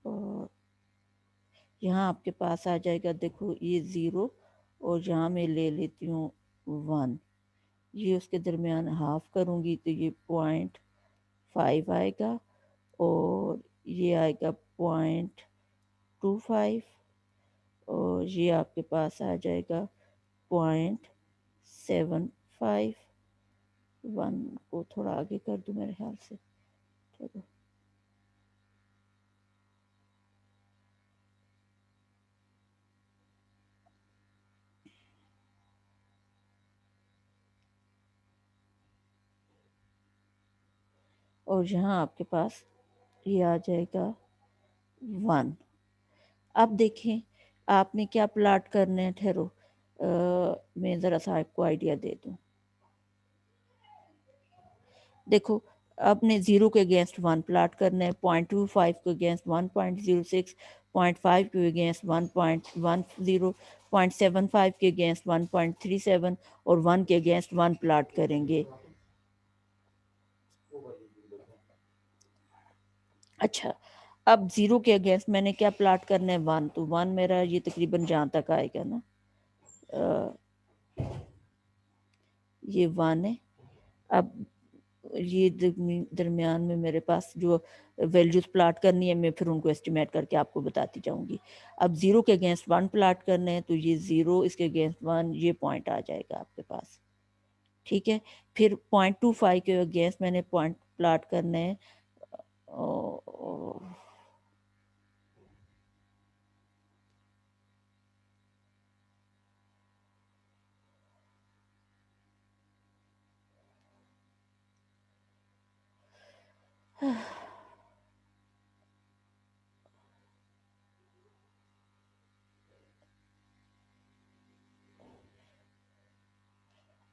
और यहाँ आपके पास आ जाएगा देखो ये 0 और यहाँ मैं ले लेती हूँ 1 ये उसके दरमियान हाफ करूँगी तो ये 0.5 आएगा और ये आएगा 0.25 और ये आपके पास आ जाएगा 0.75 1 को थोड़ा आगे कर दूं मेरे ख्याल से चलो और यहाँ आपके पास ये आ जाएगा 1 अब देखें आपने क्या प्लाट करने हैं ठहरो मैं ज़रा सा आपको आइडिया दे दूं देखो आपने 0 के अगेंस्ट 1 प्लाट करना है 0.25 के अगेंस्ट 1.06 0.5 के अगेंस्ट 1.10 0.75 के अगेंस्ट 1.37 और 1 के अगेंस्ट 1 प्लाट करेंगे अच्छा अब 0 के अगेंस्ट मैंने क्या प्लाट करना है 1 तो 1 मेरा ये तकरीबन जहाँ तक आएगा ना ये 1 है अब ये दरमियान में मेरे पास जो वैल्यूज प्लाट करनी है मैं फिर उनको एस्टिमेट करके आपको बताती जाऊंगी अब 0 के अगेंस्ट 1 प्लाट करना है तो ये 0 इसके अगेंस्ट 1 ये पॉइंट आ जाएगा आपके पास ठीक है फिर 0.25 के अगेंस्ट मैंने पॉइंट प्लाट करना है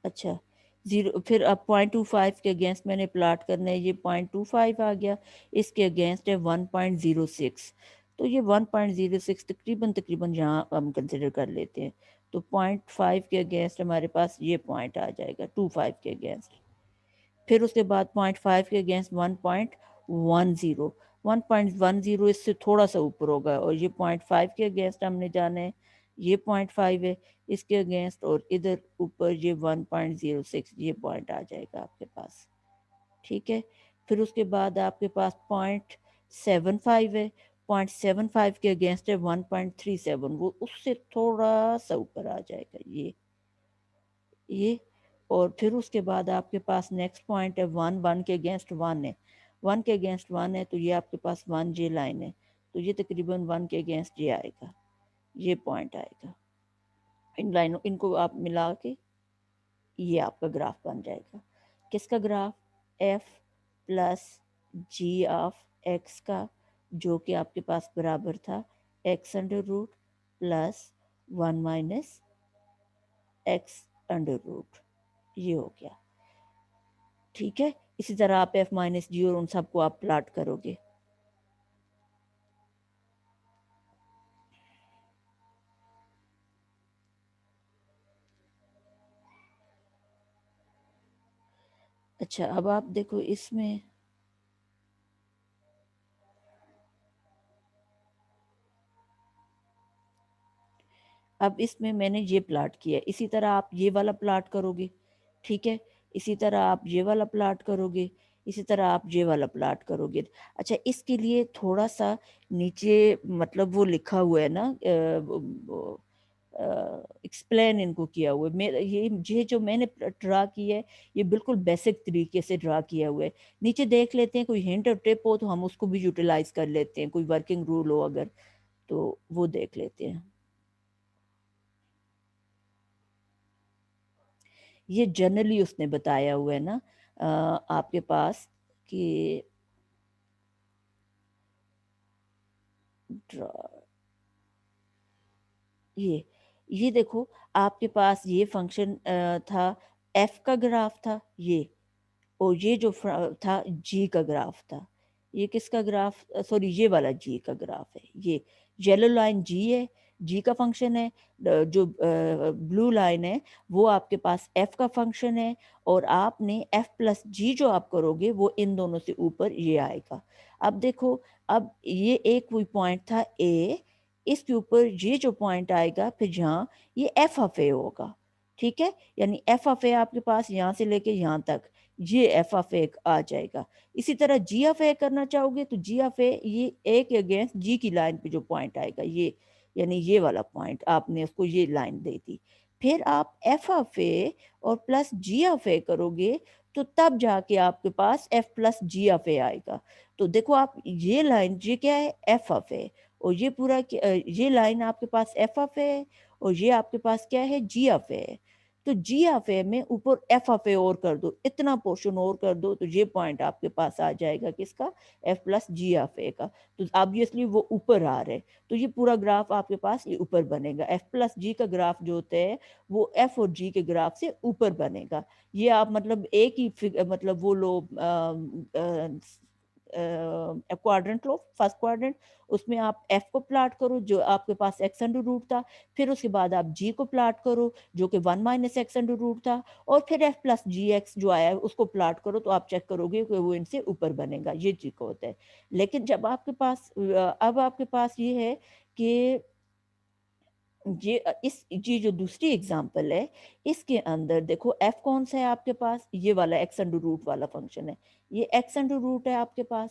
अच्छा 0 फिर अब 0.25 के अगेंस्ट मैंने प्लाट करना है ये 0.25 आ गया इसके अगेंस्ट है 1.06 तो ये 1.06 तकरीबन तकरीबन यहाँ हम कंसिडर कर लेते हैं तो 0.5 के अगेंस्ट हमारे पास ये पॉइंट आ जाएगा 25 के अगेंस्ट फिर उसके बाद 0.5 के अगेंस्ट 1.10 1.10 इससे थोड़ा सा ऊपर होगा और ये 0.5 के अगेंस्ट हमने जाना है ये 0.5 है इसके अगेंस्ट और इधर ऊपर ये 1.06 ये पॉइंट आ जाएगा आपके पास ठीक है फिर उसके बाद आपके पास 0.75 है 0.75 के अगेंस्ट है 1.37 वो उससे थोड़ा सा ऊपर आ जाएगा ये और फिर उसके बाद आपके पास नेक्स्ट पॉइंट है 1 1 के अगेंस्ट 1 है 1 के अगेंस्ट 1 है, तो ये आपके पास 1 जे लाइन है, तो ये तकरीबन 1 के अगेंस्ट जे आएगा, ये पॉइंट आएगा। इन लाइनों इनको आप मिला के ये आपका ग्राफ बन जाएगा। किसका graph? F plus G of X का, जो कि आपके पास बराबर था X under root plus 1 minus X under root, ये हो गया। ठीक है, इसी तरह आप एफ माइनस जी और उन सबको आप प्लाट करोगे। अच्छा, अब आप देखो इसमें अब इसमें मैंने ये प्लाट किया, इसी तरह आप ये वाला प्लाट करोगे। ठीक है, इसी तरह आप ये वाला प्लाट करोगे, इसी तरह आप ये वाला प्लाट करोगे। अच्छा, इसके लिए थोड़ा सा नीचे मतलब वो लिखा हुआ है ना, एक्सप्लेन इनको किया हुआ है। मेरा ये जो मैंने ड्रा किया है, ये बिल्कुल बेसिक तरीके से ड्रा किया हुआ है। नीचे देख लेते हैं, कोई हिंट और टिप हो तो हम उसको भी यूटिलाइज कर लेते हैं, कोई वर्किंग रूल हो अगर, तो वो देख लेते हैं। ये जनरली उसने बताया हुआ है ना, आपके पास कि ये ये देखो, आपके पास ये फंक्शन था, एफ का ग्राफ था ये, और ये जो था जी का ग्राफ था। ये किसका ग्राफ? सॉरी, ये वाला जी का ग्राफ है। ये येलो लाइन जी है, जी का फंक्शन है। जो ब्लू लाइन है वो आपके पास एफ का फंक्शन है, और आपने एफ प्लस जी जो आप करोगे वो इन दोनों से ऊपर ये आएगा। अब देखो, अब ये एक कोई पॉइंट था ए, इसके ऊपर ये जो पॉइंट आएगा फिर जहाँ, ये एफ ऑफ ए होगा। ठीक है, यानी एफ ऑफ ए आपके पास यहाँ से लेके यहाँ तक ये एफ ऑफ ए आ जाएगा। इसी तरह जी ऑफ ए करना चाहोगे तो जी ऑफ ए ये ए के अगेंस्ट जी की लाइन पे जो पॉइंट आएगा ये, यानी ये वाला पॉइंट आपने उसको ये लाइन दे दी। फिर आप एफ ऑफ ए और प्लस जी ऑफ ए करोगे, तो तब जाके आपके पास एफ प्लस जी ऑफ ए आएगा। तो देखो, आप ये लाइन ये क्या है? एफ ऑफ ए, और ये पूरा ये लाइन आपके पास एफ ऑफ ए है, और ये आपके पास क्या है? जी ऑफ ए है। तो जी ऑफ ए में ऊपर एफ ऑफ ए और कर दो, इतना पोर्शन और कर दो, तो ये पॉइंट आपके पास आ जाएगा किसका? एफ प्लस जी ऑफ ए का। तो ऑब्वियसली वो ऊपर आ रहे, तो ये पूरा ग्राफ आपके पास ये ऊपर बनेगा। एफ प्लस जी का ग्राफ जो होता है वो एफ और जी के ग्राफ से ऊपर बनेगा। ये आप मतलब एक ही मतलब वो लो क्वाड्रेंट लो, फर्स्ट क्वाड्रेंट, उसमें आप एफ को प्लाट करो जो आपके पास एक्स अंडर रूट था, फिर उसके बाद आप जी को प्लाट करो जो कि 1 माइनस एक्स अंडर रूट था, और फिर एफ प्लस जी एक्स जो आया है उसको प्लाट करो, तो आप चेक करोगे कि वो इनसे ऊपर बनेगा। ये जी को होता है। लेकिन जब आपके पास अब आपके पास ये है कि ये इस ये जो दूसरी एग्जांपल है, इसके अंदर देखो एफ कौन सा है आपके पास? ये वाला एक्स अंडर रूट वाला फंक्शन है, ये एक्स अंडर रूट है आपके पास।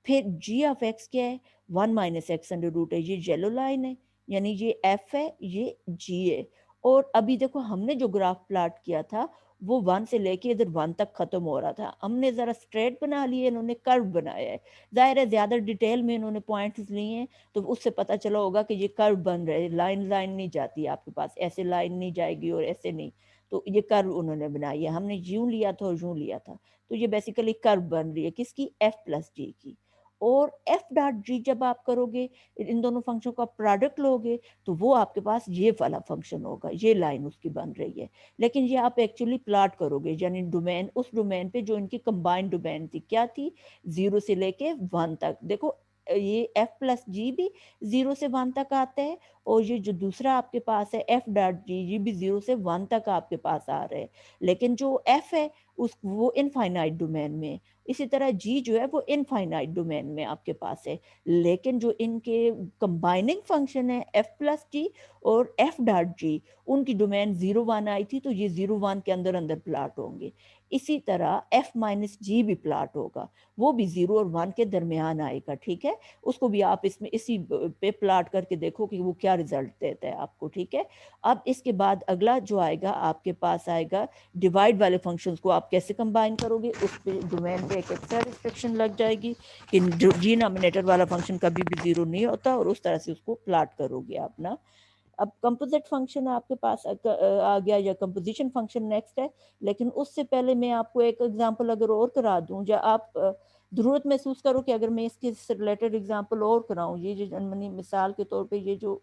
फिर जी ऑफ एक्स क्या है? 1 माइनस एक्स अंडर रूट है, ये येलो लाइन है, यानी ये एफ है, ये जी है। और अभी देखो, हमने जो ग्राफ प्लाट किया था वो 1 से लेके इधर 1 तक खत्म हो रहा था, हमने जरा स्ट्रेट बना लिए, इन्होंने कर्व बनाया है। जाहिर है ज्यादा डिटेल में इन्होंने पॉइंट्स लिए हैं, तो उससे पता चला होगा कि ये कर्व बन रहे, लाइन लाइन नहीं जाती आपके पास, ऐसे लाइन नहीं जाएगी और ऐसे नहीं। तो ये कर्व उन्होंने बनाई है, हमने यूं लिया था और यूं लिया था, तो ये बेसिकली कर्व बन रही है किसकी? एफ प्लस जी की। और एफ डॉट जी जब आप करोगे, इन दोनों फंक्शन का प्रोडक्ट लोगे, तो वो आपके पास ये वाला फंक्शन होगा, ये लाइन उसकी बन रही है। लेकिन ये आप एक्चुअली प्लॉट करोगे, यानी डोमेन, उस डोमेन पे जो इनकी कंबाइंड डोमेन थी, क्या थी? 0 से लेके 1 तक। देखो, ये एफ प्लस जी भी 0 से 1 तक आता है, और ये जो दूसरा आपके पास है एफ डॉट जी, ये भी 0 से 1 तक आपके पास आ रहे हैं। लेकिन जो एफ है उस वो इनफाइनाइट डोमेन में, इसी तरह जी जो है वो इनफाइनाइट डोमेन में आपके पास है। लेकिन जो इनके कंबाइनिंग फंक्शन है एफ प्लस जी और एफ डॉट जी, उनकी डोमेन 0 1 आई थी, तो ये 0 1 के अंदर अंदर प्लाट होंगे। इसी तरह एफ माइनस जी भी प्लाट होगा, वो भी 0 और 1 के दरमियान आएगा। ठीक है, उसको भी आप इसमें इसी पे प्लाट करके देखो कि वो क्या क्या रिजल्ट देता है आपको, ठीक है। अब इसके बाद अगला जो आएगा आपके पास आएगा डिवाइड वाले फंक्शंस को आप कैसे कंबाइन करोगे, उस पर डोमेन पे एक एक्स्ट्रा रिस्ट्रिक्शन लग जाएगी कि डिनोमिनेटर वाला फंक्शन कभी भी जीरो नहीं होता, और उस तरह से उसको प्लाट करोगे आप ना। अब कंपोजिट फंक्शन आपके पास आ गया, या कंपोजिशन फंक्शन नेक्स्ट है। लेकिन उससे पहले मैं आपको एक एग्जांपल अगर और करा दूं, या आप ज़रूरत महसूस करो कि अगर मैं इसके रिलेटेड एग्जांपल और कराऊं, ये जो मिसाल के तौर पे ये जो,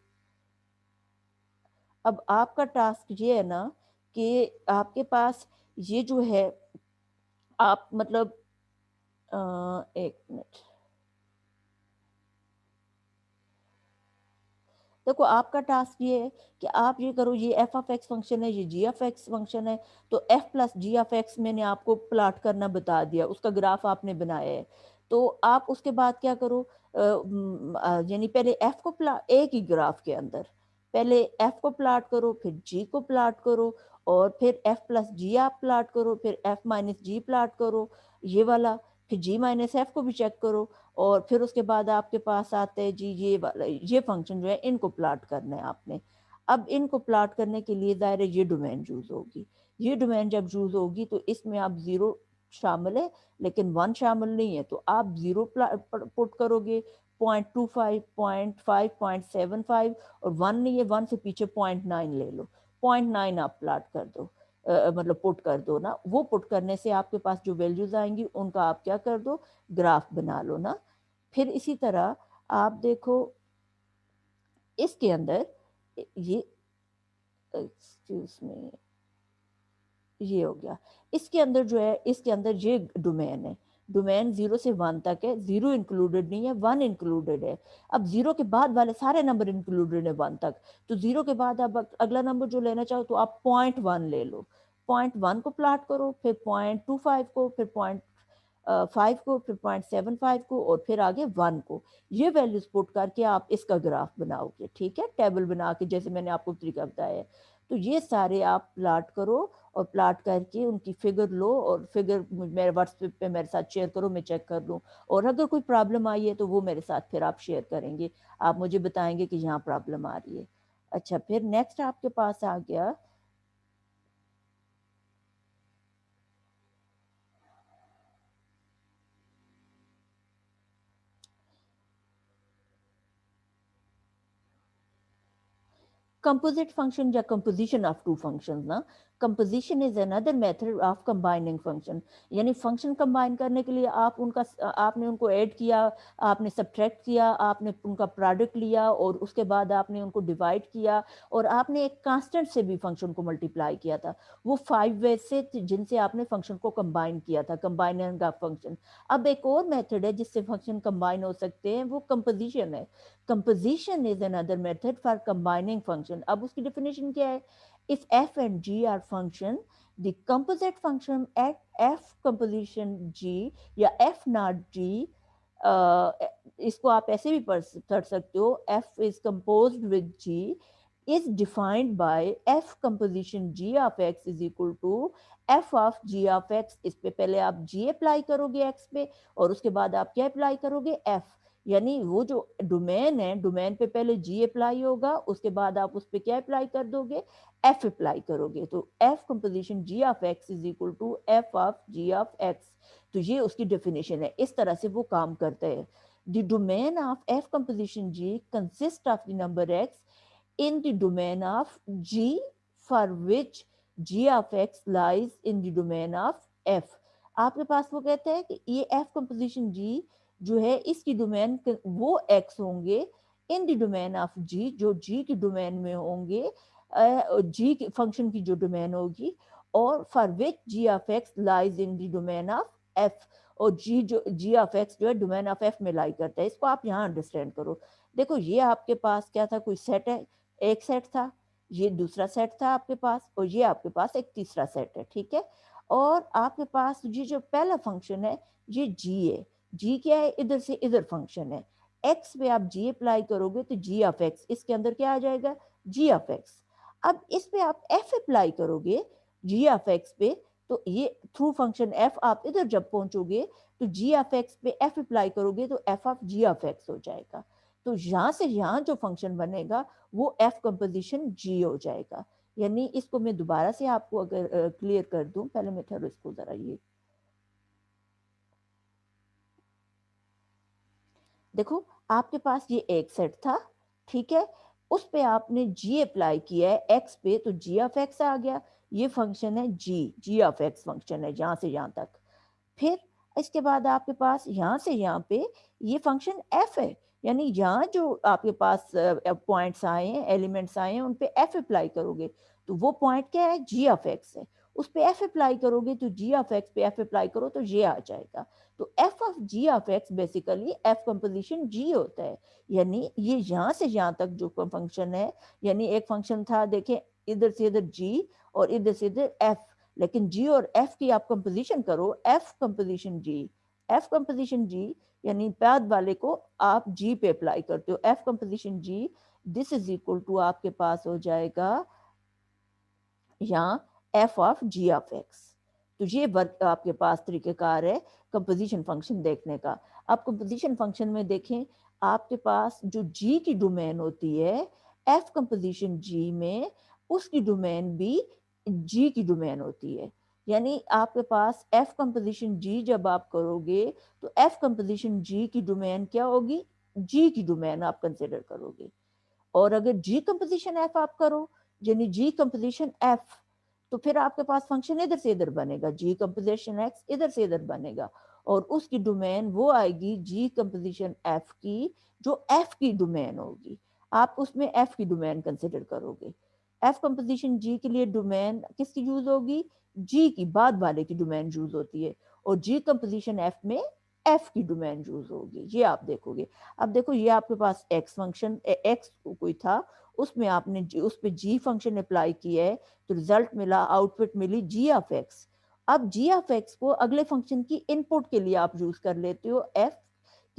अब आपका टास्क ये है ना कि आपके पास ये जो है, आप मतलब एक मिनट, देखो आपका टास्क ये है कि आप ये करो, ये एफ ऑफ एक्स फंक्शन है, ये जी ऑफ एक्स फंक्शन है, तो F plus G of X मैंने आपको प्लॉट करना बता दिया, उसका ग्राफ आपने बनाया है। तो आप उसके बाद क्या करो, यानी पहले एफ को प्लॉट, एक ही ग्राफ के अंदर पहले एफ को प्लॉट करो, फिर जी को प्लॉट करो, और फिर एफ प्लस जी आप प्लॉट करो, फिर एफ माइनस जी प्लॉट करो, ये वाला, फिर जी माइनस एफ को भी चेक करो, और फिर उसके बाद आपके पास आते हैं जी ये वाला, ये फंक्शन जो है इनको प्लॉट करना है आपने। अब इनको प्लॉट करने के लिए दायरे ये डोमेन यूज होगी, ये डोमेन जब यूज होगी तो इसमें आप जीरो शामिल है लेकिन वन शामिल नहीं है, तो आप जीरो पुट करोगे, 0.25, 0.5, 0.75, और वन नहीं है, वन से पीछे 0.9 ले लो, 0.9 आप प्लॉट कर दो, मतलब पुट कर दो ना। वो पुट करने से आपके पास जो वैल्यूज आएंगी उनका आप क्या कर दो, ग्राफ बना लो ना। फिर इसी तरह आप देखो इसके अंदर, ये एक्सक्यूज मी, ये हो गया, इसके अंदर जो है, इसके अंदर ये डोमेन है, डोमेन 0 से 1 तक है, जीरो इंक्लूडेड नहीं है, वन इंक्लूडेड है। अब जीरो के बाद वाले सारे नंबर इंक्लूडेड है 1 तक, तो जीरो के बाद अब अगला नंबर जो लेना चाहो तो आप 0.1 ले लो, 0.1 को प्लॉट करो, फिर 0.25 को, फिर 0.5 को, फिर 0.75 को, और फिर आगे 1 को। ये वैल्यूज पुट करके आप इसका ग्राफ बनाओगे, ठीक है, टेबल बना के, जैसे मैंने आपको तरीका बताया है। तो ये सारे आप प्लॉट करो, और प्लॉट करके उनकी फिगर लो, और फिगर मेरे व्हाट्सएप पे मेरे साथ शेयर करो, मैं चेक कर लूँ, और अगर कोई प्रॉब्लम आई है तो वो मेरे साथ फिर आप शेयर करेंगे, आप मुझे बताएंगे कि यहाँ प्रॉब्लम आ रही है। अच्छा, फिर नेक्स्ट आपके पास आ गया, composite function या composition of two functions ना। composition is another method of combining function, यानी फंक्शन कंबाइन करने के लिए आप उनका, आपने उनको ऐड किया, आपने सब्ट्रैक्ट किया, आपने उनका प्रोडक्ट लिया, और उसके बाद आपने उनको डिवाइड किया, और आपने एक कांस्टेंट से भी फंक्शन को मल्टीप्लाई किया था। वो 5 वे से जिनसे आपने फंक्शन को कंबाइन किया था, कंबाइनिंग का फंक्शन। अब एक और मेथड है जिससे फंक्शन कंबाइन हो सकते हैं, वो कंपोजिशन है। composition is another method for combining function। अब उसकी definition क्या है, if f and g are function, the composite function at f composition g या f not g, इसको आप ऐसे भी पढ़ सकते हो, f is composed with g is defined by f composition g of x is equal to f of g of x। इस पे पहले आप g अप्लाई करोगे x पे, और उसके बाद आप क्या अप्लाई करोगे, f, यानी वो जो डोमेन है, डोमेन पे पहले जी अप्लाई होगा, उसके बाद आप उस पर क्या अप्लाई कर दोगे, एफ अप्लाई करोगे, तो F composition G of X is equal to F of G of X. तो ये उसकी डेफिनेशन है, इस तरह से वो काम करते हैं। The domain of F composition G consist of the number X in the domain of G for which G of X lies in the domain of F. आपके पास वो कहते हैं कि ये एफ कंपोजिशन जी जो है, इसकी डोमेन वो एक्स होंगे इन द डोमेन ऑफ जी, जो जी की डोमेन में होंगे, जी फंक्शन की जो डोमेन होगी, और for which G of X lies in the domain of F, और जी जो जी ऑफ एक्स जो है डोमेन ऑफ एफ में लाई करता है। इसको आप यहाँ अंडरस्टैंड करो। देखो ये आपके पास क्या था, कोई सेट है, एक सेट था, ये दूसरा सेट था आपके पास, और ये आपके पास एक तीसरा सेट है, ठीक है। और आपके पास ये जो पहला फंक्शन है ये जी है, जी क्या है, इधर से इधर फंक्शन है, एक्स पे आप जी अप्लाई करोगे तो जी ऑफ एक्स, इसके अंदर क्या आ जाएगा, जी ऑफ एक्स। अब इस पे आप एफ अप्लाई करोगे जी ऑफ एक्स पे, तो ये थ्रू फंक्शन एफ, आप इधर जब पहुंचोगे तो जी ऑफ एक्स पे एफ अप्लाई करोगे तो F of G of X हो जाएगा। तो यहाँ से यहाँ जो फंक्शन बनेगा वो एफ कंपोजिशन जी हो जाएगा। यानी इसको मैं दोबारा से आपको अगर क्लियर कर दूं, पहले मैं ठहरो इसको जरा, ये देखो आपके पास ये एक सेट था, ठीक है, उस पे आपने जी अप्लाई किया है एक्स पे, तो जी ऑफ एक्स आ गया। ये फंक्शन है जी ऑफ एक्स फंक्शन है यहाँ से यहाँ तक। फिर इसके बाद आपके पास यहाँ से यहाँ पे ये फंक्शन एफ है, यानी यहाँ जो आपके पास पॉइंट्स आए हैं, एलिमेंट्स आए हैं, उन पे एफ अप्लाई करोगे तो वो पॉइंट क्या है, जी ऑफ एक्स है। उस पे एफ अप्लाई करोगे तो जी ऑफ एक्स पे एफ अप्लाई करो तो ये आ जाएगा। तो F of G of X basically F composition G होता है। यानी ये यहाँ से यहाँ तक जो फंक्शन है, यानी एक फंक्शन था देखें, इधर से इधर जी और इधर से इधर एफ, लेकिन जी और एफ की आप कंपोजिशन करो, एफ कंपोजिशन जी, एफ कंपोजिशन जी, यानी बाद वाले को आप जी पे अप्लाई करते हो, F composition G, this is equal to आपके पास हो जाएगा यहाँ F of G of X. तो ये वर्क आपके पास तरीकेकार है कंपोजिशन फंक्शन देखने का। आप कंपोजिशन फंक्शन में देखें, आपके पास जो जी की डोमेन होती है एफ कंपोजिशन जी में, उसकी डोमेन भी जी की डोमेन होती है। यानी आपके पास एफ कंपोजिशन जी जब आप करोगे तो एफ कंपोजिशन जी की डोमेन क्या होगी, जी की डोमेन आप कंसिडर करोगे। और अगर जी कंपोजिशन एफ आप करो, यानी जी कंपोजिशन एफ, तो फिर आपके पास फंक्शन इधर से इधर बनेगा, जी कंपोजिशन एक्स इधर से इधर बनेगा, और उसकी डोमेन वो आएगी जी कंपोजिशन एफ की, जो एफ की डोमेन होगी। आप उसमें एफ की डोमेन कंसिडर करोगे। एफ कंपोजिशन जी के लिए डोमेन किसकी यूज होगी, जी की, बाद वाले की डोमेन यूज होती है, और जी कंपोजिशन एफ में एफ की डोमेन यूज होगी, ये आप देखोगे। अब देखो ये आपके पास एक्स फंक्शन एक्स कोई था, उसमें आपने उस पर जी फंक्शन अप्लाई किया है, तो रिजल्ट मिला, आउटपुट मिली जी ऑफ एक्स। अब जी ऑफ एक्स को अगले फंक्शन की इनपुट के लिए आप यूज कर लेते हो, एफ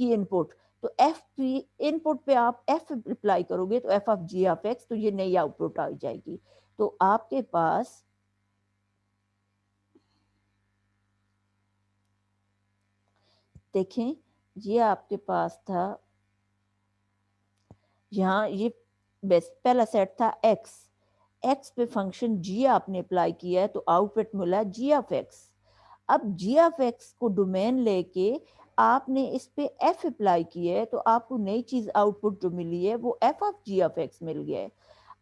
की इनपुट। तो एफ की इनपुट पे आप एफ अप्लाई करोगे तो F of G of X, तो ये नई आउटपुट आ जाएगी। तो आपके पास देखें, ये आपके पास था, यहाँ ये बेस्ट पहला सेट था एक्स, एक्स पे फंक्शन जी आपने अप्लाई किया है तो आउटपुट मिला जी ऑफ एक्स। अब जी ऑफ एक्स को डोमेन लेके आपने इस पे एफ अप्लाई किया है, तो आपको नई चीज आउटपुट जो मिली है वो F of G of X मिल गया है।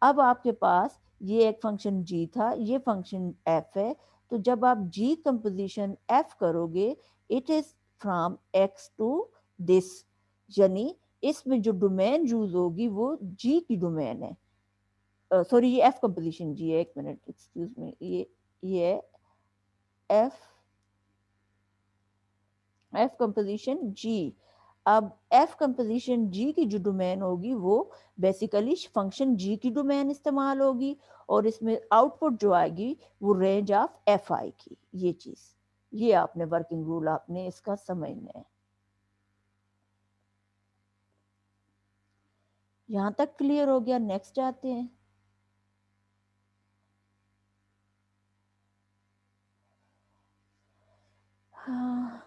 अब आपके पास ये एक फंक्शन जी था, ये फंक्शन एफ है, तो जब आप जी कंपोजिशन एफ करोगे, it is from X to this, यानी इसमें जो डोमेन यूज होगी वो जी की डोमेन है। सॉरी ये एफ कंपोजिशन जी है, एक मिनट एक्सक्यूज मी, ये एफ एफ कंपोजिशन जी। अब एफ कंपोजिशन जी की जो डोमेन होगी वो बेसिकली फंक्शन जी की डोमेन इस्तेमाल होगी, और इसमें आउटपुट जो आएगी वो रेंज ऑफ एफ आएगी। ये चीज, ये आपने वर्किंग रूल आपने इसका समझना है। यहां तक क्लियर हो गया, नेक्स्ट जाते हैं। हाँ,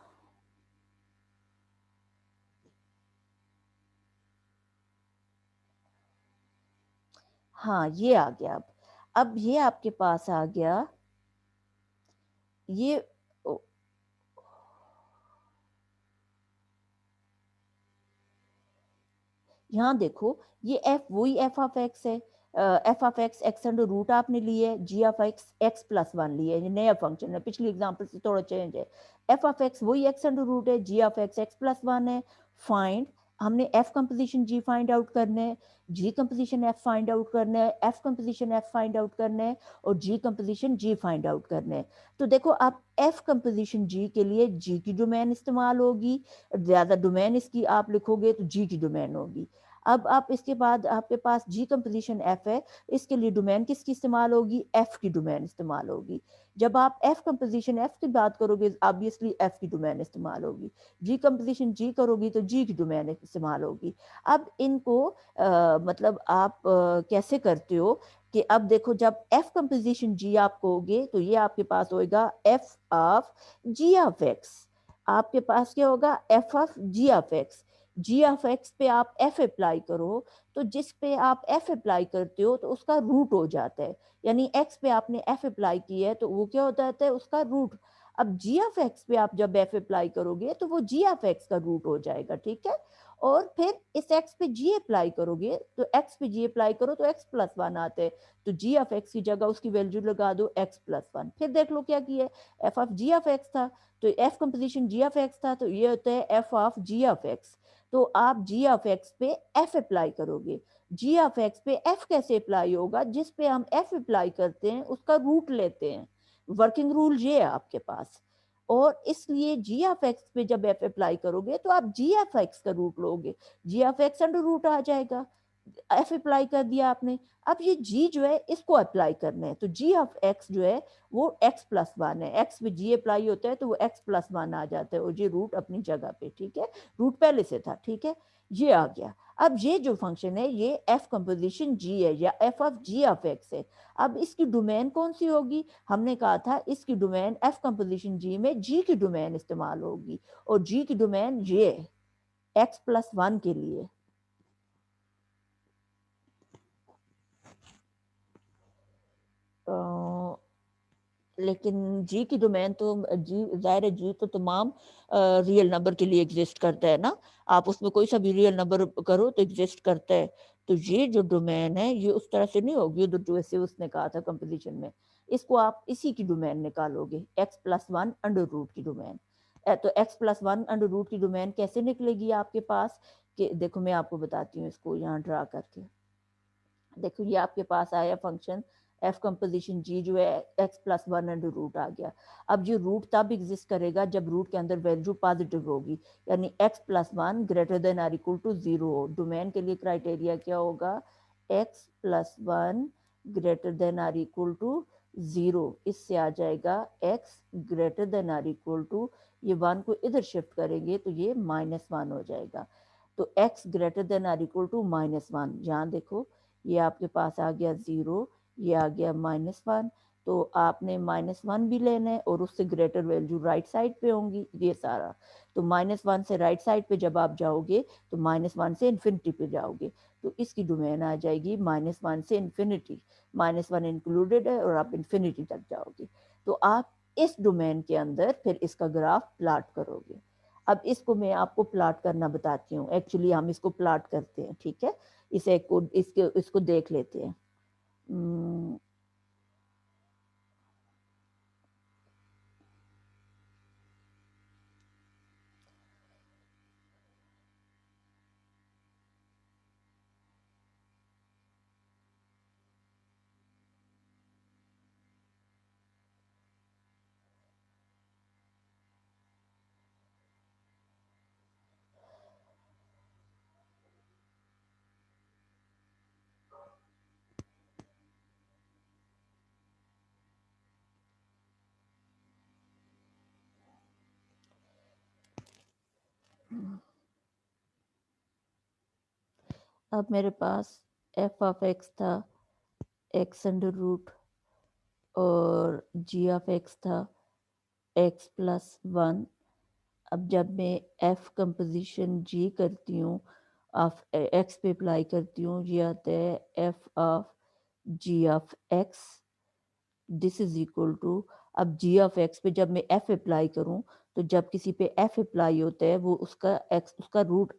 हाँ ये आ गया। अब ये आपके पास आ गया, ये यहाँ देखो, ये एफ वही एफ ऑफ एक्स है, F of X X under root आपने लिए है, G of X X plus one लिया है, ये नया फंक्शन है, पिछली एग्जांपल से थोड़ा चेंज है। एफ ऑफ एक्स वही एक्स अंडर रूट है, G of X X plus one है। फाइंड, हमने F composition G find out करना है, G composition F find out करना है, F composition F find out करना है, और G composition G find out करना है। तो देखो आप एफ कंपोजिशन जी के लिए जी की डोमेन इस्तेमाल होगी, ज्यादा डोमेन इसकी आप लिखोगे तो जी की डोमेन होगी। अब आप इसके बाद आपके पास जी कंपोजिशन एफ है, इसके लिए डोमेन किसकी इस्तेमाल होगी, एफ की डोमेन इस्तेमाल होगी। जब आप एफ कंपोजिशन एफ की बात करोगे, ऑब्वियसली एफ की डोमेन इस्तेमाल होगी। जी कंपोजिशन जी करोगी तो जी की डोमेन इस्तेमाल होगी। अब इनको मतलब आप कैसे करते हो कि अब देखो, जब एफ कंपोजिशन जी आप कहोगे तो ये आपके पास होएगा F of G of X. आपके पास क्या होगा, F of G of X. G of X पे आप एफ अप्लाई करो, तो जिस पे आप एफ अप्लाई करते हो तो उसका रूट हो जाता है, यानी एक्स पे आपने एफ अप्लाई किया है तो वो क्या होता है उसका रूट। अब जी ऑफ एक्स पे आप जब एफ अप्लाई करोगे तो वो जी ऑफ एक्स का रूट हो जाएगा, ठीक है। और फिर इस एक्स पे जी अप्लाई करोगे तो एक्स पे जी अप्लाई करो तो एक्स प्लस वन आते हैं, तो जी ऑफ एक्स की जगह उसकी वैल्यू लगा दो एक्स प्लस वन। फिर देख लो क्या किया, F of G of X था तो F composition G of X था, तो ये होता है F of G of X. तो आप जी ऑफ एक्स पे एफ अप्लाई करोगे। जी ऑफ एक्स पे एफ कैसे अप्लाई होगा, जिस पे हम एफ अप्लाई करते हैं उसका रूट लेते हैं, वर्किंग रूल ये है आपके पास। और इसलिए जी ऑफ एक्स पे जब एफ अप्लाई करोगे तो आप जी ऑफ एक्स का रूट लोगे, जी ऑफ एक्स अंडर रूट आ जाएगा, एफ अप्लाई कर दिया आपने। अब ये जी जो है इसको अप्लाई करना है, तो जी ऑफ एक्स जो है वो एक्स प्लस वन है, एक्स पे जी अप्लाई होता है तो वो एक्स प्लस वन आ जाता है, और ये रूट अपनी जगह पे, ठीक है, रूट पहले से था, ठीक है, ये आ गया। अब ये जो फंक्शन है ये एफ कंपोजिशन जी है या F of G of X है। अब इसकी डोमेन कौन सी होगी, हमने कहा था इसकी डोमेन एफ कंपोजिशन जी में जी की डोमेन इस्तेमाल होगी, और जी की डोमेन ये है एक्स प्लस वन के लिए। लेकिन जी की डोमेन तो जी जाहिर है जी तो तमाम रियल नंबर के लिए एग्जिस्ट करता है ना, आप उसमें कोई सा भी रियल नंबर करो तो एग्जिस्ट करता है। तो ये जो डोमेन है ये उस तरह से नहीं होगी उधर जैसे उसने कहा था कंपोजिशन में, इसको आप इसी की डोमेन निकालोगे X plus one under root की डोमेन। तो X plus one under root की डोमेन कैसे निकलेगी आपके पास, कि देखो मैं आपको बताती हूँ इसको यहाँ ड्रा करके। देखो ये आपके पास आया फंक्शन एफ कंपोजिशन जी जो है X plus one under root आ गया। अब ये रूट तब एग्जिस्ट करेगा जब रूट के अंदर वैल्यू पॉजिटिव होगी, यानी X plus one greater than or equal to zero हो। डोमेन के लिए क्राइटेरिया क्या होगा, X plus one greater than or equal to zero. इससे आ जाएगा X greater than or equal to, ये वन को इधर शिफ्ट करेंगे तो ये माइनस वन हो जाएगा। तो X greater than or equal to minus one, यहाँ देखो ये आपके पास आ गया जीरो, ये आ गया माइनस वन। तो आपने माइनस वन भी लेना है और उससे ग्रेटर वैल्यू राइट साइड पे होंगी ये सारा। तो माइनस वन से राइट साइड पे जब आप जाओगे तो माइनस वन से इन्फिनिटी पे जाओगे, तो इसकी डोमेन आ जाएगी माइनस वन से इन्फिनिटी, माइनस वन इंक्लूडेड है और आप इन्फिनिटी तक जाओगे। तो आप इस डोमेन के अंदर फिर इसका ग्राफ प्लाट करोगे। अब इसको मैं आपको प्लाट करना बताती हूँ, एक्चुअली हम इसको प्लाट करते हैं, ठीक है, इसे को इसको देख लेते हैं। अब मेरे पास एफ ऑफ एक्स था एक्स अंडर रूट, और जी ऑफ एक्स था एक्स प्लस वन। अब जब मैं एफ कंपोजिशन जी करती हूँ ऑफ एक्स पे अप्लाई करती हूँ, ये आता है F of G of X, this is equal to, अब जी ऑफ एक्स पे जब मैं एफ अप्लाई करूँ तो जब किसी पे एफ अप्लाई होता है वो उसका एक्स उसका रूट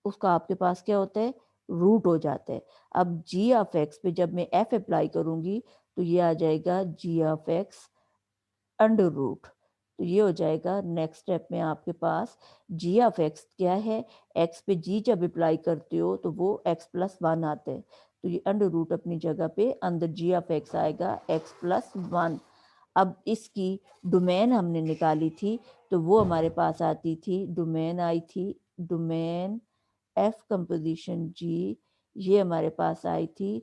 उसका आपके पास क्या होता है, रूट हो जाता है। अब जी ऑफ एक्स पे जब मैं एफ अप्लाई करूंगी तो ये आ जाएगा G of x under root. तो ये हो जाएगा नेक्स्ट स्टेप में आपके पास जी ऑफ एक्स क्या है, एक्स पे जी जब अप्लाई करते हो तो वो एक्स प्लस वन आता है, तो ये अंडर रूट अपनी जगह पे, अंदर जी ऑफ एक्स आएगा एक्स प्लस वन। अब इसकी डोमेन हमने निकाली थी तो वो हमारे पास आती थी, डोमेन आई थी, डोमेन एफ कंपोजिशन जी, ये हमारे पास आई थी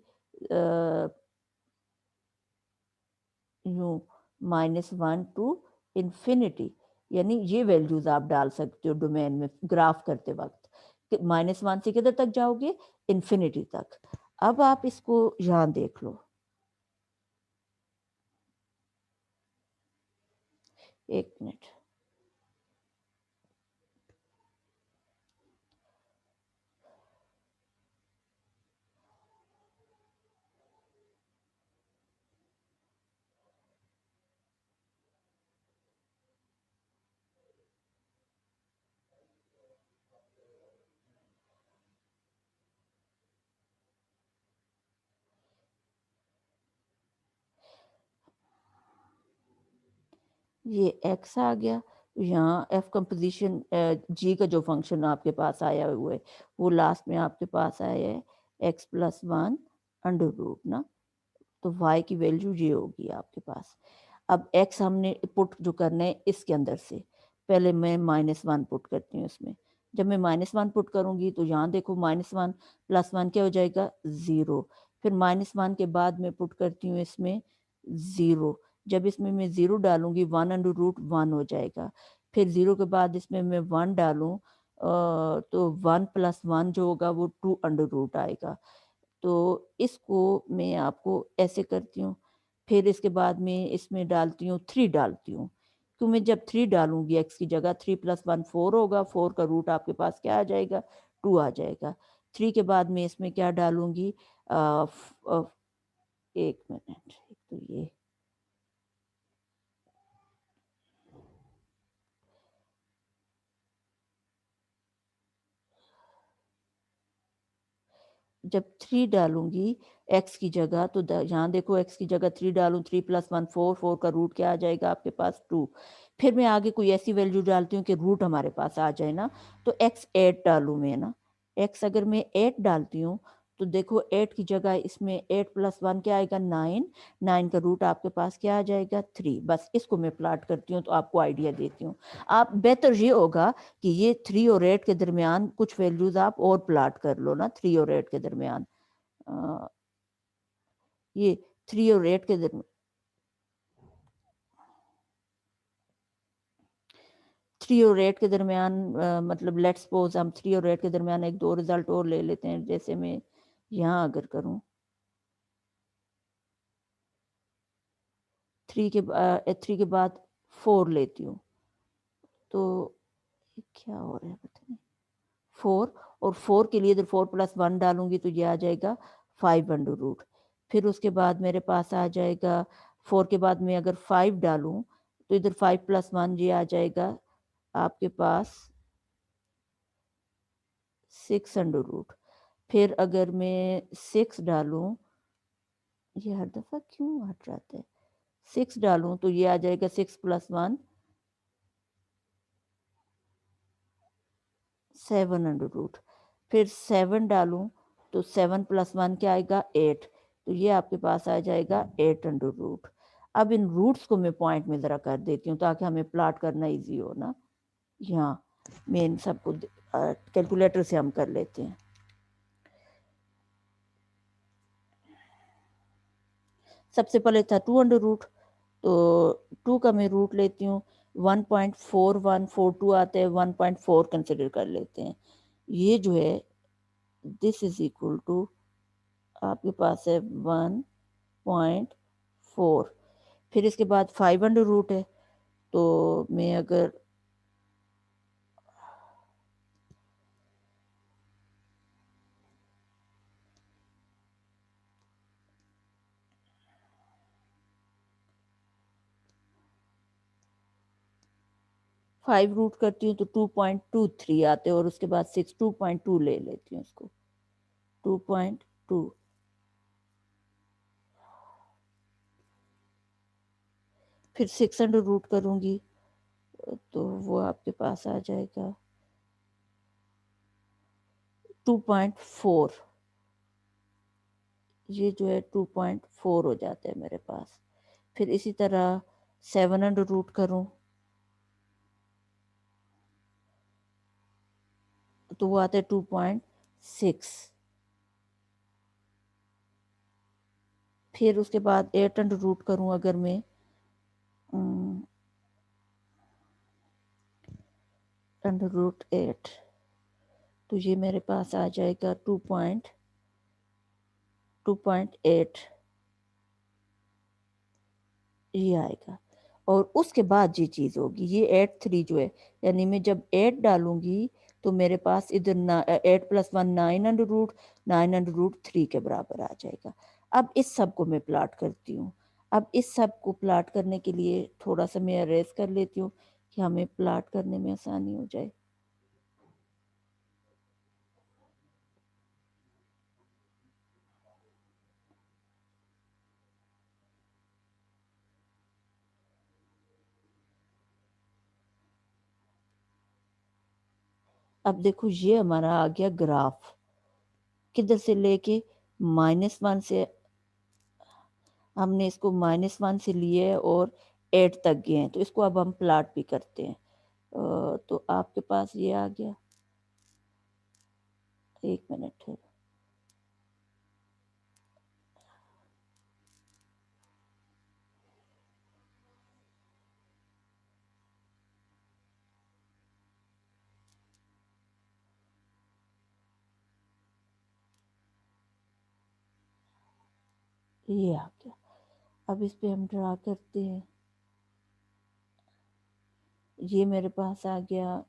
you minus one two infinity, यानी ये वैल्यूज आप डाल सकते हो डोमेन में ग्राफ करते वक्त, माइनस वन से किधर तक जाओगे, इन्फिनिटी तक। अब आप इसको यहाँ देख लो, एक मिनट, ये एक्स आ गया, यहाँ एफ कंपोजिशन जी का जो फंक्शन आपके पास आया हुआ है वो लास्ट में आपके पास आया है X plus one under root ना, तो वाई की वैल्यू ये होगी आपके पास। अब एक्स हमने पुट जो करना है इसके अंदर से, पहले मैं -1 पुट करती हूँ इसमें। जब मैं -1 पुट करूँगी तो यहाँ देखो -1 प्लस 1 क्या हो जाएगा 0, फिर -1 के बाद मैं पुट करती हूँ इसमें 0, जब इसमें मैं 0 डालूँगी 1 अंडर रूट 1 हो जाएगा, फिर 0 के बाद इसमें मैं 1 डालूँ तो 1 प्लस 1 जो होगा वो 2 अंडर रूट आएगा। तो इसको मैं आपको ऐसे करती हूँ, फिर इसके बाद में इसमें डालती हूँ 3 डालती हूँ। तो मैं जब 3 डालूँगी एक्स की जगह 3 प्लस 1 4 होगा, 4 का रूट आपके पास क्या आ जाएगा 2 आ जाएगा। 3 के बाद मैं इसमें क्या डालूँगी 1 मिनट, एक तो ये जब 3 डालूँगी एक्स की जगह तो द यहाँ देखो एक्स की जगह 3 डालूँ, 3 प्लस 1 4, 4 का रूट क्या आ जाएगा आपके पास 2। फिर मैं आगे कोई ऐसी वैल्यू डालती हूँ कि रूट हमारे पास आ जाए ना, तो एक्स 8 डालूँ मैं ना, एक्स अगर मैं 8 डालती हूँ, तो देखो 8 की जगह इसमें 8 प्लस 1 क्या आएगा 9, 9 का रूट आपके पास क्या आ जाएगा 3। बस इसको मैं प्लॉट करती हूँ तो आपको आइडिया देती हूँ। आप बेहतर ये होगा कि ये 3 और 8 के दरमियान कुछ वैल्यूज़ आप और प्लॉट कर लो ना 3 और 8 के दरमियान। अ, ये 3 और 8 के दरमियान 3 और 8 के दरमियान मतलब लेट्स सपोज हम 3 और 8 के दरमियान एक दो रिजल्ट और ले लेते हैं, जैसे मैं यहाँ अगर करूँ 3 के बाद 4 लेती हूँ, तो ये क्या हो रहा है पता नहीं, 4 और 4 के लिए इधर 4 प्लस 1 डालूँगी तो ये आ जाएगा 5 अंडर रूट। फिर उसके बाद मेरे पास आ जाएगा 4 के बाद मैं अगर 5 डालूँ, तो इधर 5 प्लस 1 ये आ जाएगा आपके पास 6 अंडर रूट। फिर अगर मैं 6 डालूँ, ये हर दफ़ा क्यों हट जाता है? 6 डालूँ तो ये आ जाएगा 6 प्लस 1 7 अंडर रूट। फिर 7 डालूँ तो 7 प्लस 1 क्या आएगा 8, तो ये आपके पास आ जाएगा 8 अंडर रूट। अब इन रूट्स को मैं पॉइंट में ज़रा कर देती हूँ ताकि हमें प्लॉट करना ईज़ी हो ना। यहाँ मैं इन सबको कैलकुलेटर से हम कर लेते हैं। सबसे पहले था 2 अंडर रूट, तो 2 का मैं रूट लेती हूँ, 1.4142 आता है, 1.4 कंसिडर कर लेते हैं। ये जो है दिस इज़ इक्वल टू आपके पास है 1.4, फिर इसके बाद 5 अंडर रूट है, तो मैं अगर 5 रूट करती हूँ तो 2.23 आते हैं और उसके बाद 6 2.2 ले लेती हूँ उसको 2.2, फिर 6 अंडर रूट करूँगी तो वो आपके पास आ जाएगा 2.4, ये जो है 2.4 हो जाता है मेरे पास। फिर इसी तरह 7 अंडर रूट करूँ तो वो आता है 2.6, फिर उसके बाद 8 अंडर रूट करूँ अगर मैं अंडर रूट 8, तो ये मेरे पास आ जाएगा 2.8 ये आएगा। और उसके बाद ये चीज़ होगी, ये 8 3 जो है, यानी मैं जब 8 डालूँगी तो मेरे पास इधर 8 plus 1 9 under root, 9 under root 3 के बराबर आ जाएगा। अब इस सब को मैं प्लॉट करती हूँ। अब इस सब को प्लॉट करने के लिए थोड़ा-सा मैं अरेज़ कर लेती हूँ कि हमें प्लॉट करने में आसानी हो जाए। अब देखो ये हमारा आ गया ग्राफ, किधर से लेके -1 से हमने इसको -1 से लिए और 8 तक गए हैं, तो इसको अब हम प्लॉट भी करते हैं। तो आपके पास ये आ गया, 1 मिनट है। ये आ गया। अब इस पे हम ड्रा करते हैं। ये मेरे पास आ गया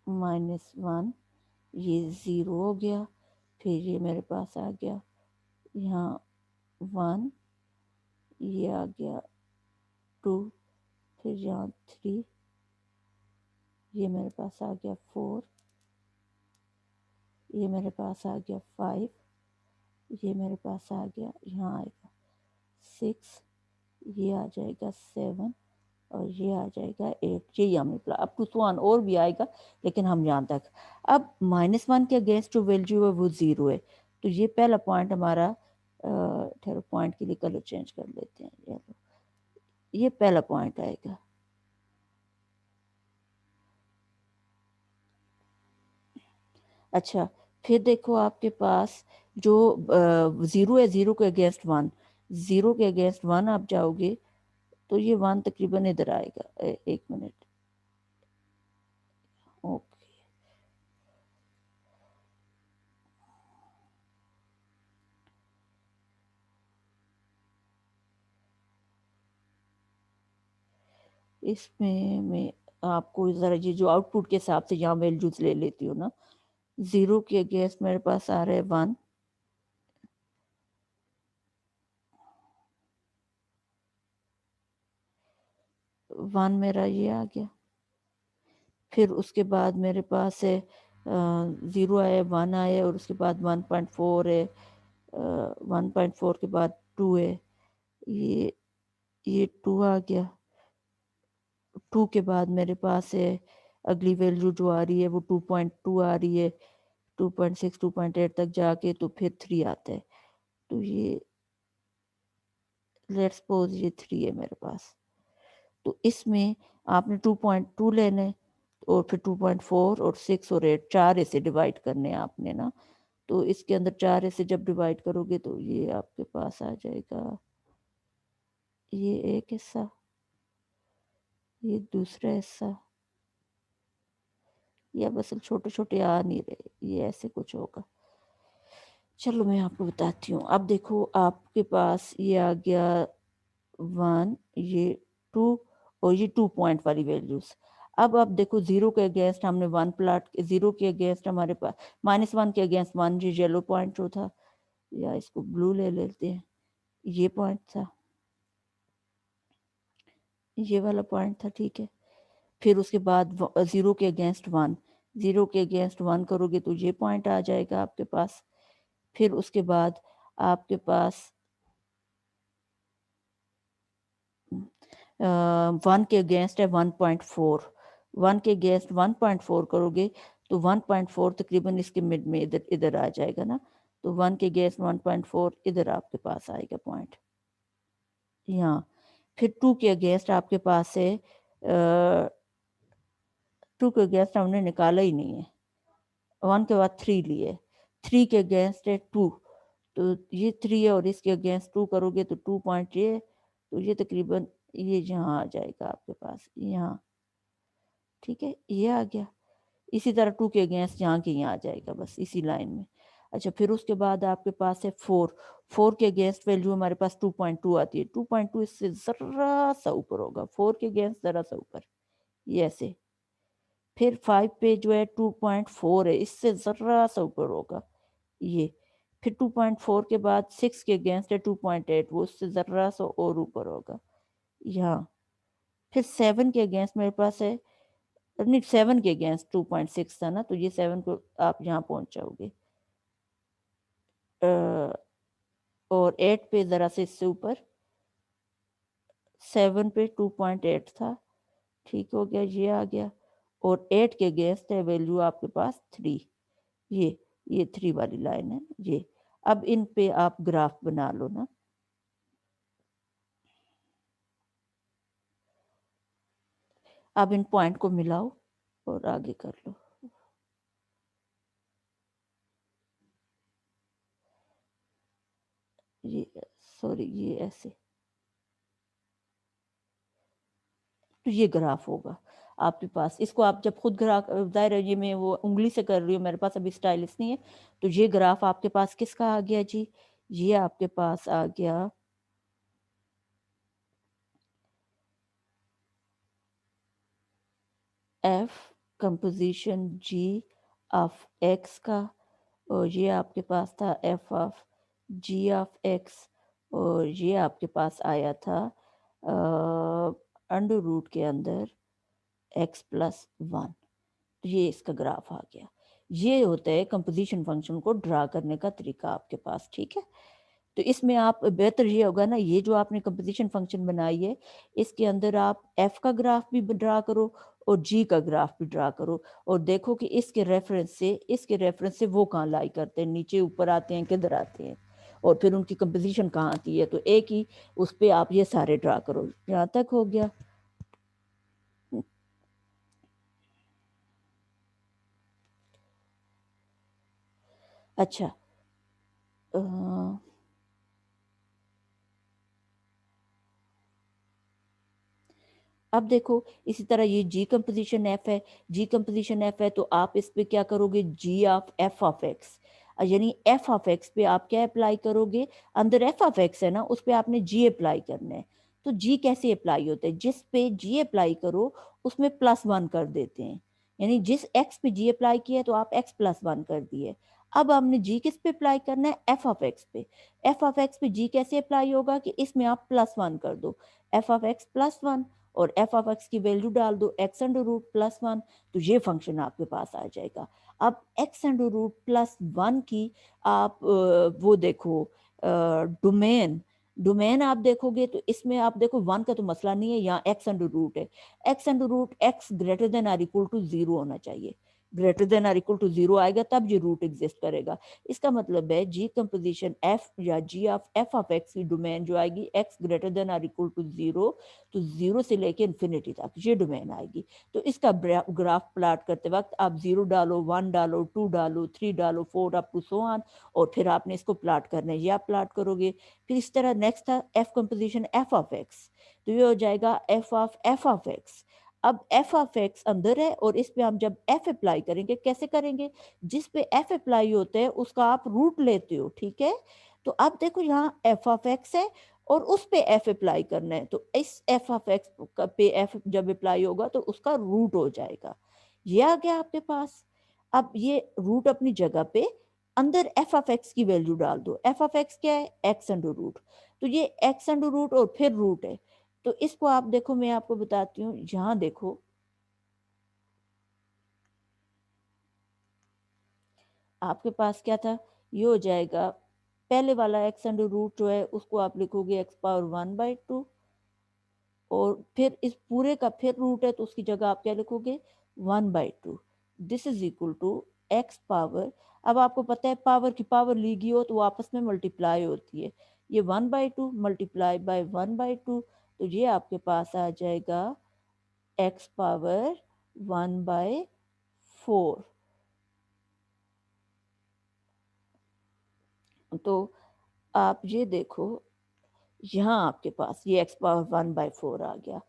-1, ये 0 हो गया। फिर ये मेरे पास आ गया यहाँ 1, ये आ गया 2, फिर यहाँ 3, ये मेरे पास आ गया 4, ये मेरे पास आ गया 5, ये मेरे पास आ गया, यहाँ आएगा 6, ये आ जाएगा 7 और ये आ जाएगा 8। ये हमें अप टू 1 और भी आएगा, लेकिन हम यहाँ तक। अब -1 के अगेंस्ट जो वैल्यू है वो 0 है, तो ये पहला पॉइंट हमारा, ठहरो पॉइंट के लिए कलर चेंज कर लेते हैं, ये पहला पॉइंट आएगा। अच्छा, फिर देखो आपके पास जो 0 है, 0 के अगेंस्ट 1, 0 के अगेंस्ट 1 आप जाओगे तो ये 1 तकरीबन इधर आएगा। 1 मिनट, ओके। इसमें मैं आपको ज़रा ये जो आउटपुट के हिसाब से यहाँ वैल्यूज ले लेती हूँ ना। 0 के अगेंस्ट मेरे पास आ रहा है 1, 1 मेरा ये आ गया। फिर उसके बाद मेरे पास है 0 आया, 1 आया, और उसके बाद 1.4 है, 1.4 के बाद 2 है, ये 2 आ गया। 2 के बाद मेरे पास है अगली वैल्यू जो आ रही है वो 2.2 आ रही है, 2.6 2.8 तक जाके तो फिर 3 आता है। तो ये लेट्स सपोज ये 3 है मेरे पास। तो इसमें आपने 2.2 लेना है और फिर 2.4 और 6 और 8 4 ऐसे डिवाइड करने हैं आपने ना। तो इसके अंदर 4 ऐसे जब डिवाइड करोगे तो ये आपके पास आ जाएगा, ये एक हिस्सा, ये दूसरा हिस्सा, या बस छोटे छोटे आ नहीं रहे, ये ऐसे कुछ होगा। चलो मैं आपको बताती हूँ। अब देखो आपके पास ये आ गया 1, ये 2 और ये 2 पॉइंट वाली वैल्यूज। अब आप देखो 0 के अगेंस्ट हमने 1 प्लॉट, 0 के अगेंस्ट हमारे पास -1 के अगेंस्ट 1, ये येलो पॉइंट जो था, या इसको ब्लू ले लेते हैं, ये पॉइंट था, ये वाला पॉइंट था, ठीक है। फिर उसके बाद 0 के अगेंस्ट 1, 0 के अगेंस्ट 1 करोगे तो ये पॉइंट आ जाएगा आपके पास। फिर उसके बाद आपके पास 1 के अगेंस्ट है 1.4, 1 के अगेंस्ट 1.4 करोगे तो 1.4 तकरीबन इसके मिड में इधर इधर आ जाएगा ना। तो 1 के अगेंस्ट 1.4 इधर आपके पास आएगा पॉइंट, यहाँ। फिर 2 के अगेंस्ट आपके पास है 2 के अगेंस्ट हमने निकाला ही नहीं है, 1 के बाद 3 लिए, 3 के अगेंस्ट है 2, तो ये 3 है और इसके अगेंस्ट 2 करोगे तो 2 पॉइंट ये, तो ये तकरीबन ये यहाँ आ जाएगा आपके पास, यहाँ, ठीक है, ये आ गया। इसी तरह 2 के अगेंस्ट यहाँ के यहाँ आ जाएगा, बस इसी लाइन में। अच्छा, फिर उसके बाद आपके पास है 4, 4 के अगेंस्ट वैल्यू हमारे पास 2.2 आती है, 2.2 इससे ज़रा सा ऊपर होगा, 4 के अगेंस्ट ज़रा सा ऊपर, ये ऐसे। फिर 5 पे जो है 2.4 है, इससे ज़रा सा ऊपर होगा, ये। फिर 2.4 के बाद 6 के अगेंस्ट है 2.8, वो उससे ज़रा सा और ऊपर होगा, यहाँ। फिर 7 के अगेंस्ट मेरे पास है, नहीं 7 के अगेंस्ट 2.6 था ना, तो ये 7 को आप यहाँ पहुँच जाओगे। और 8 पे ज़रा से इससे ऊपर, 7 पे 2.8 था, ठीक हो गया, ये आ गया। और 8 के अगेंस्ट है वैल्यू आपके पास 3। ये ये 3 वाली लाइन है ये। अब इन पे आप ग्राफ बना लो ना। अब इन पॉइंट को मिलाओ और आगे कर लो। ये सॉरी ये ऐसे, तो ये ग्राफ होगा आपके पास। इसको आप जब खुद ग्राफ, ज़ाहिर है ये मैं वो उँगली से कर रही हूँ, मेरे पास अभी स्टाइलस नहीं है। तो ये ग्राफ आपके पास किसका आ गया जी? ये आपके पास आ गया F composition G of X का, और ये आपके पास था F of G of X, और ये आपके पास आया था अंडर रूट के अंदर एक्स प्लस वन। तो ये इसका ग्राफ आ गया। ये होता है कंपोजिशन फंक्शन को ड्रा करने का तरीका आपके पास, ठीक है। तो इसमें आप बेहतर ये होगा ना, ये जो आपने कंपोजिशन फंक्शन बनाई है इसके अंदर आप एफ का ग्राफ भी ड्रा करो और जी का ग्राफ भी ड्रा करो, और देखो कि इसके रेफरेंस से वो कहाँ लाई करते हैं, नीचे ऊपर आते हैं किधर आते हैं, और फिर उनकी कंपोजिशन कहाँ आती है। तो एक ही उस पर आप ये सारे ड्रा करो। यहाँ तक हो गया। अच्छा, अ, अब देखो इसी तरह ये जी कंपोजिशन एफ है, जी कंपोजिशन एफ है, तो आप इस पे क्या करोगे, G of F of x, यानी एफ ऑफ एक्स पे आप क्या अप्लाई करोगे, अंदर एफ ऑफ एक्स है ना, उस पे आपने जी अप्लाई करना है। तो जी कैसे अप्लाई होता है, जिस पे जी अप्लाई करो उसमें प्लस वन कर देते हैं, यानी जिस एक्स पे जी अप्लाई किया है तो आप एक्स प्लस वन कर दिए। अब हमने जी किस पे अप्लाई करना है, एफ ऑफ एक्स पे। एफ ऑफ एक्स पे जी कैसे अप्लाई होगा कि इसमें आप प्लस वन कर दो, F of X plus one, और एफ ऑफ एक्स की वैल्यू डाल दो X under root plus one, तो ये फंक्शन आपके पास आ जाएगा। अब X under root plus one की आप वो देखो डोमेन, डोमेन आप देखोगे तो इसमें आप देखो वन का तो मसला नहीं है, यहाँ एक्स अंडर रूट है, X under root X greater than or equal to zero होना चाहिए। Greater than or equal to zero आएगा तब ये रूट एग्जिस्ट करेगा। इसका मतलब है जी कंपोजिशन एफ या G of F of X की डोमेन जो आएगी X greater than or equal to zero, तो जीरो से लेके इन्फिनिटी तक ये डोमेन आएगी। तो इसका ग्राफ प्लाट करते वक्त आप जीरो डालो, वन डालो, टू डालो, थ्री डालो, four up to so on, और फिर आपने इसको प्लाट करना है, ये आप प्लाट करोगे। फिर इस तरह नेक्स्ट था F composition F of X, तो ये हो जाएगा एफ ऑफ एक्स। अब एफ ऑफ एक्स अंदर है और इस पे हम जब एफ अप्लाई करेंगे, कैसे करेंगे, जिस पे एफ अप्लाई होता है उसका आप रूट लेते हो, ठीक है। तो अब देखो यहाँ एफ ऑफ एक्स है और उस पे एफ अप्लाई करना है, तो इस एफ ऑफ एक्स पे एफ जब अप्लाई होगा तो उसका रूट हो जाएगा। ये आ गया आपके पास। अब ये रूट अपनी जगह पे, अंदर एफ ऑफ एक्स की वैल्यू डाल दो। एफ ऑफ एक्स क्या है, एक्स अंडर रूट, तो ये एक्स अंडर रूट और फिर रूट है। तो इसको आप देखो, मैं आपको बताती हूँ, यहाँ देखो आपके पास क्या था, ये हो जाएगा पहले वाला एक्स अंडर रूट जो है उसको आप लिखोगे x power one by to, और फिर इस पूरे का फिर रूट है तो उसकी जगह आप क्या लिखोगे, one by two. This is equal to X power, अब आपको पता है पावर की पावर ली गई हो तो वो आपस में मल्टीप्लाई होती है, ये one by two multiply by one by two, तो ये आपके पास आ जाएगा X power one by four. तो आप ये देखो, यहाँ आपके पास ये X power one by four आ गया।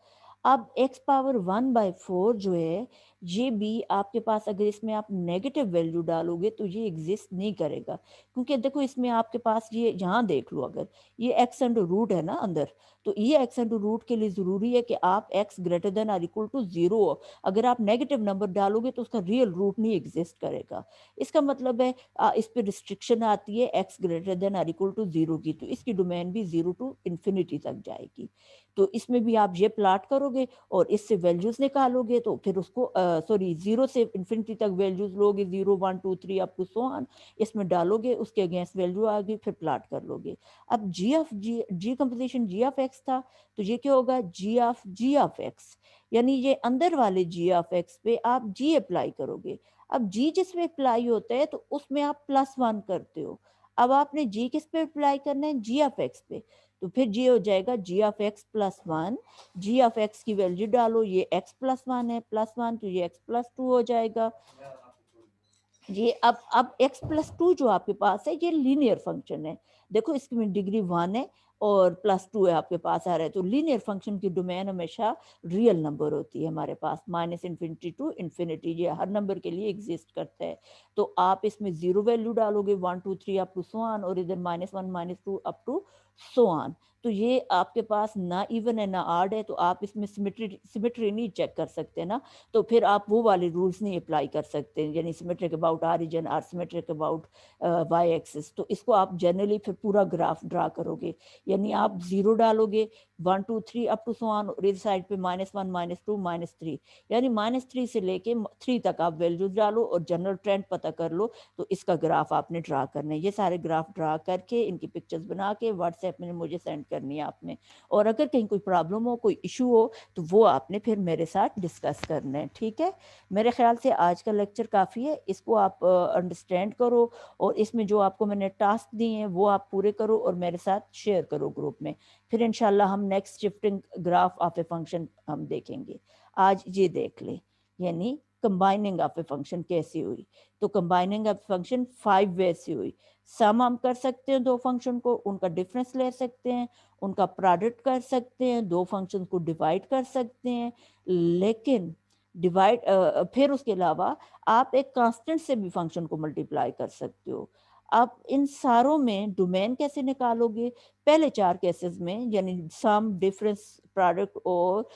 अब X power one by four जो है, ये भी आपके पास अगर इसमें आप नेगेटिव वैल्यू डालोगे तो ये एग्जिस्ट नहीं करेगा, क्योंकि देखो इसमें आपके पास ये यहाँ देख लो, अगर ये एक्स अंडर रूट है ना अंदर, तो ये एक्स अंडर रूट के लिए ज़रूरी है कि आप X greater than or equal to zero हो। अगर आप नेगेटिव नंबर डालोगे तो उसका रियल रूट नहीं एग्जिस्ट करेगा। इसका मतलब है इस पे रिस्ट्रिक्शन आती है X greater than or equal to zero की, तो इसकी डोमेन भी जीरो टू इन्फिनिटी तक जाएगी। तो इसमें भी आप ये प्लाट करोगे करोगे और इससे वैल्यूज निकालोगे, तो फिर उसको सॉरी 0 से इन्फिनिटी तक वैल्यूज लोगे, 0 1 2 3 अप टू सो ऑन, इसमें डालोगे, उसके अगेंस्ट वैल्यू आ गई, फिर प्लॉट कर लोगे। अब जी कंपोजिशन जी ऑफ एक्स था, तो ये क्या होगा, जी ऑफ एक्स, यानी ये अंदर वाले जी ऑफ एक्स पे आप जी अप्लाई करोगे। अब जी जिसमें अप्लाई होता है तो उसमें आप +1 करते हो। अब आपने जी किस पे अप्लाई करना है, जी ऑफ एक्स पे, तो फिर जी हो जाएगा G of X +1, G of X की वैल्यू डालो, ये x +1 है, +1 तो ये x +2 हो जाएगा। ये अब x+2 जो आपके पास है, ये लीनियर फंक्शन है। देखो इसमें डिग्री 1 है और +2 है आपके पास आ रहा है, तो लीनियर फंक्शन की डोमेन हमेशा रियल नंबर होती है हमारे पास, -इन्फिनिटी टू इन्फिनिटी, ये हर नंबर के लिए एग्जिस्ट करता है। तो आप इसमें 0 वैल्यू डालोगे, 1 2 3 अप टू सो ऑन, और इधर -1 -2 अप टू सो ऑन। तो ये आपके पास ना इवन है ना ऑड है, तो आप इसमें सिमेट्री नहीं चेक कर सकते ना, तो फिर आप वो वाले रूल्स नहीं अप्लाई कर सकते, यानी सिमेट्रिक अबाउट ऑरिजिन और सिमेट्रिक अबाउट वाई एक्सिस। तो इसको आप जनरली फिर पूरा ग्राफ ड्रा करोगे, यानी आप 0 डालोगे, 1 2 3 अप टू सो ऑन, और इस साइड पे -1 -2 -3, यानी -3 से लेके 3 तक आप वैल्यूज डालो और जनरल ट्रेंड पता कर लो, तो इसका ग्राफ आपने ड्रा करना है। ये सारे ग्राफ ड्रा करके इनकी पिक्चर्स बना के व्हाट्सएप में मुझे सेंड करनी है आपने, और अगर कहीं कोई प्रॉब्लम हो, कोई इशू हो, तो वो आपने फिर मेरे साथ डिस्कस करना है, ठीक है। मेरे ख्याल से आज का लेक्चर काफ़ी है, इसको आप अंडरस्टैंड करो, और इसमें जो आपको मैंने टास्क दिए हैं वो आप पूरे करो और मेरे साथ शेयर करो ग्रुप में। फिर इंशाल्लाह हम next shifting graph of a function हम देखेंगे। आज ये देख ले, यानी कंबाइनिंग ऑफ ए फंक्शन कैसी हुई। तो कंबाइनिंग ऑफ फंक्शन 5 वे से हुई। सम हम कर सकते हैं दो फंक्शन को, उनका डिफरेंस ले सकते हैं, उनका प्रोडक्ट कर सकते हैं, दो फंक्शन को डिवाइड कर सकते हैं, लेकिन डिवाइड फिर उसके अलावा आप एक कांस्टेंट से भी फंक्शन को मल्टीप्लाई कर सकते हो। आप इन सारों में डोमेन कैसे निकालोगे, पहले 4 केसेस में, यानी सम, डिफरेंस, प्रोडक्ट और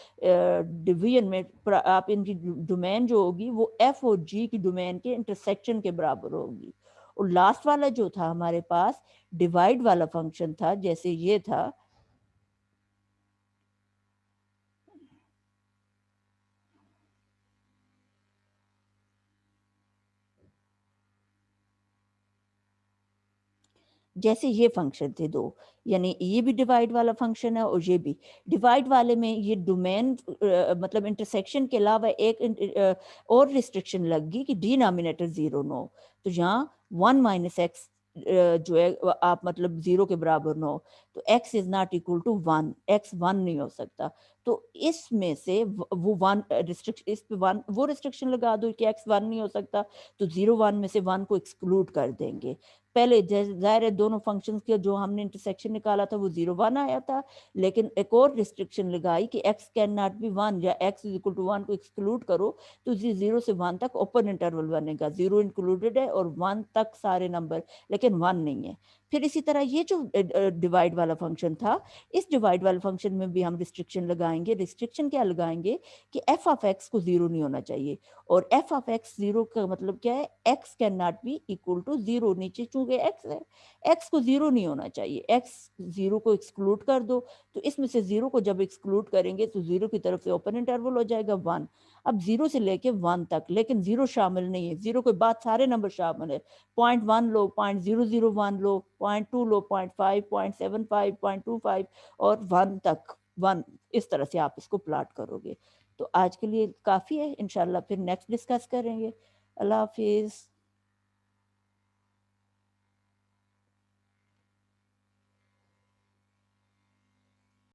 डिवीजन में आप इनकी डोमेन जो होगी वो एफ और जी की डोमेन के इंटरसेक्शन के बराबर होगी। और लास्ट वाला जो था हमारे पास डिवाइड वाला फंक्शन था, जैसे ये था, जैसे ये फंक्शन थे दो, यानी ये भी डिवाइड वाला फंक्शन है और ये भी। डिवाइड वाले में ये डोमेन मतलब इंटरसेक्शन के अलावा एक और रिस्ट्रिक्शन लग गई कि डिनोमिनेटर 0 नो, तो यहाँ 1 माइनस एक्स जो है आप मतलब 0 के बराबर नो, तो x is not equal to 1, x 1 नहीं हो सकता। तो इसमें से वो 1 रिस्ट्रिक्शन, इस पे 1 वो रिस्ट्रिक्शन लगा दो कि x 1 नहीं हो सकता, तो 0 1 में से 1 को एक्सक्लूड कर देंगे। पहले जाहिर है दोनों फंक्शंस के जो हमने इंटरसेक्शन निकाला था वो 0 1 आया था, लेकिन एक और रिस्ट्रिक्शन लगाई कि x कैन नॉट बी 1 या x इज इक्वल टू 1 को एक्सक्लूड करो, तो 0 से 1 तक ओपन इंटरवल बनेगा, 0 इंक्लूडेड है और 1 तक सारे नंबर, लेकिन 1 नहीं है। फिर इसी तरह ये जो डिवाइड वाला फंक्शन था, इस डिवाइड वाले फंक्शन में भी हम रिस्ट्रिक्शन लगाएंगे। रिस्ट्रिक्शन क्या लगाएंगे कि एफ ऑफ एक्स को 0 नहीं होना चाहिए, और एफ ऑफ एक्स 0 का मतलब क्या है, X can not be equal to 0, नीचे चूंकि एक्स है, एक्स को 0 नहीं होना चाहिए, एक्स 0 को एक्सक्लूड कर दो, तो इसमें से 0 को जब एक्सक्लूड करेंगे तो 0 की तरफ से ओपन इंटरवल हो जाएगा 1। अब 0 से लेके 1 तक, लेकिन 0 शामिल नहीं है, 0 के बाद सारे नंबर शामिल है, 0.1 लो, 0.001 लो, 0.2 लो, 0.5, 0.75, 0.25 और 1 तक, 1, इस तरह से आप इसको प्लॉट करोगे। तो आज के लिए काफ़ी है, इंशाल्लाह फिर नेक्स्ट डिस्कस करेंगे। अल्लाह हाफिज़।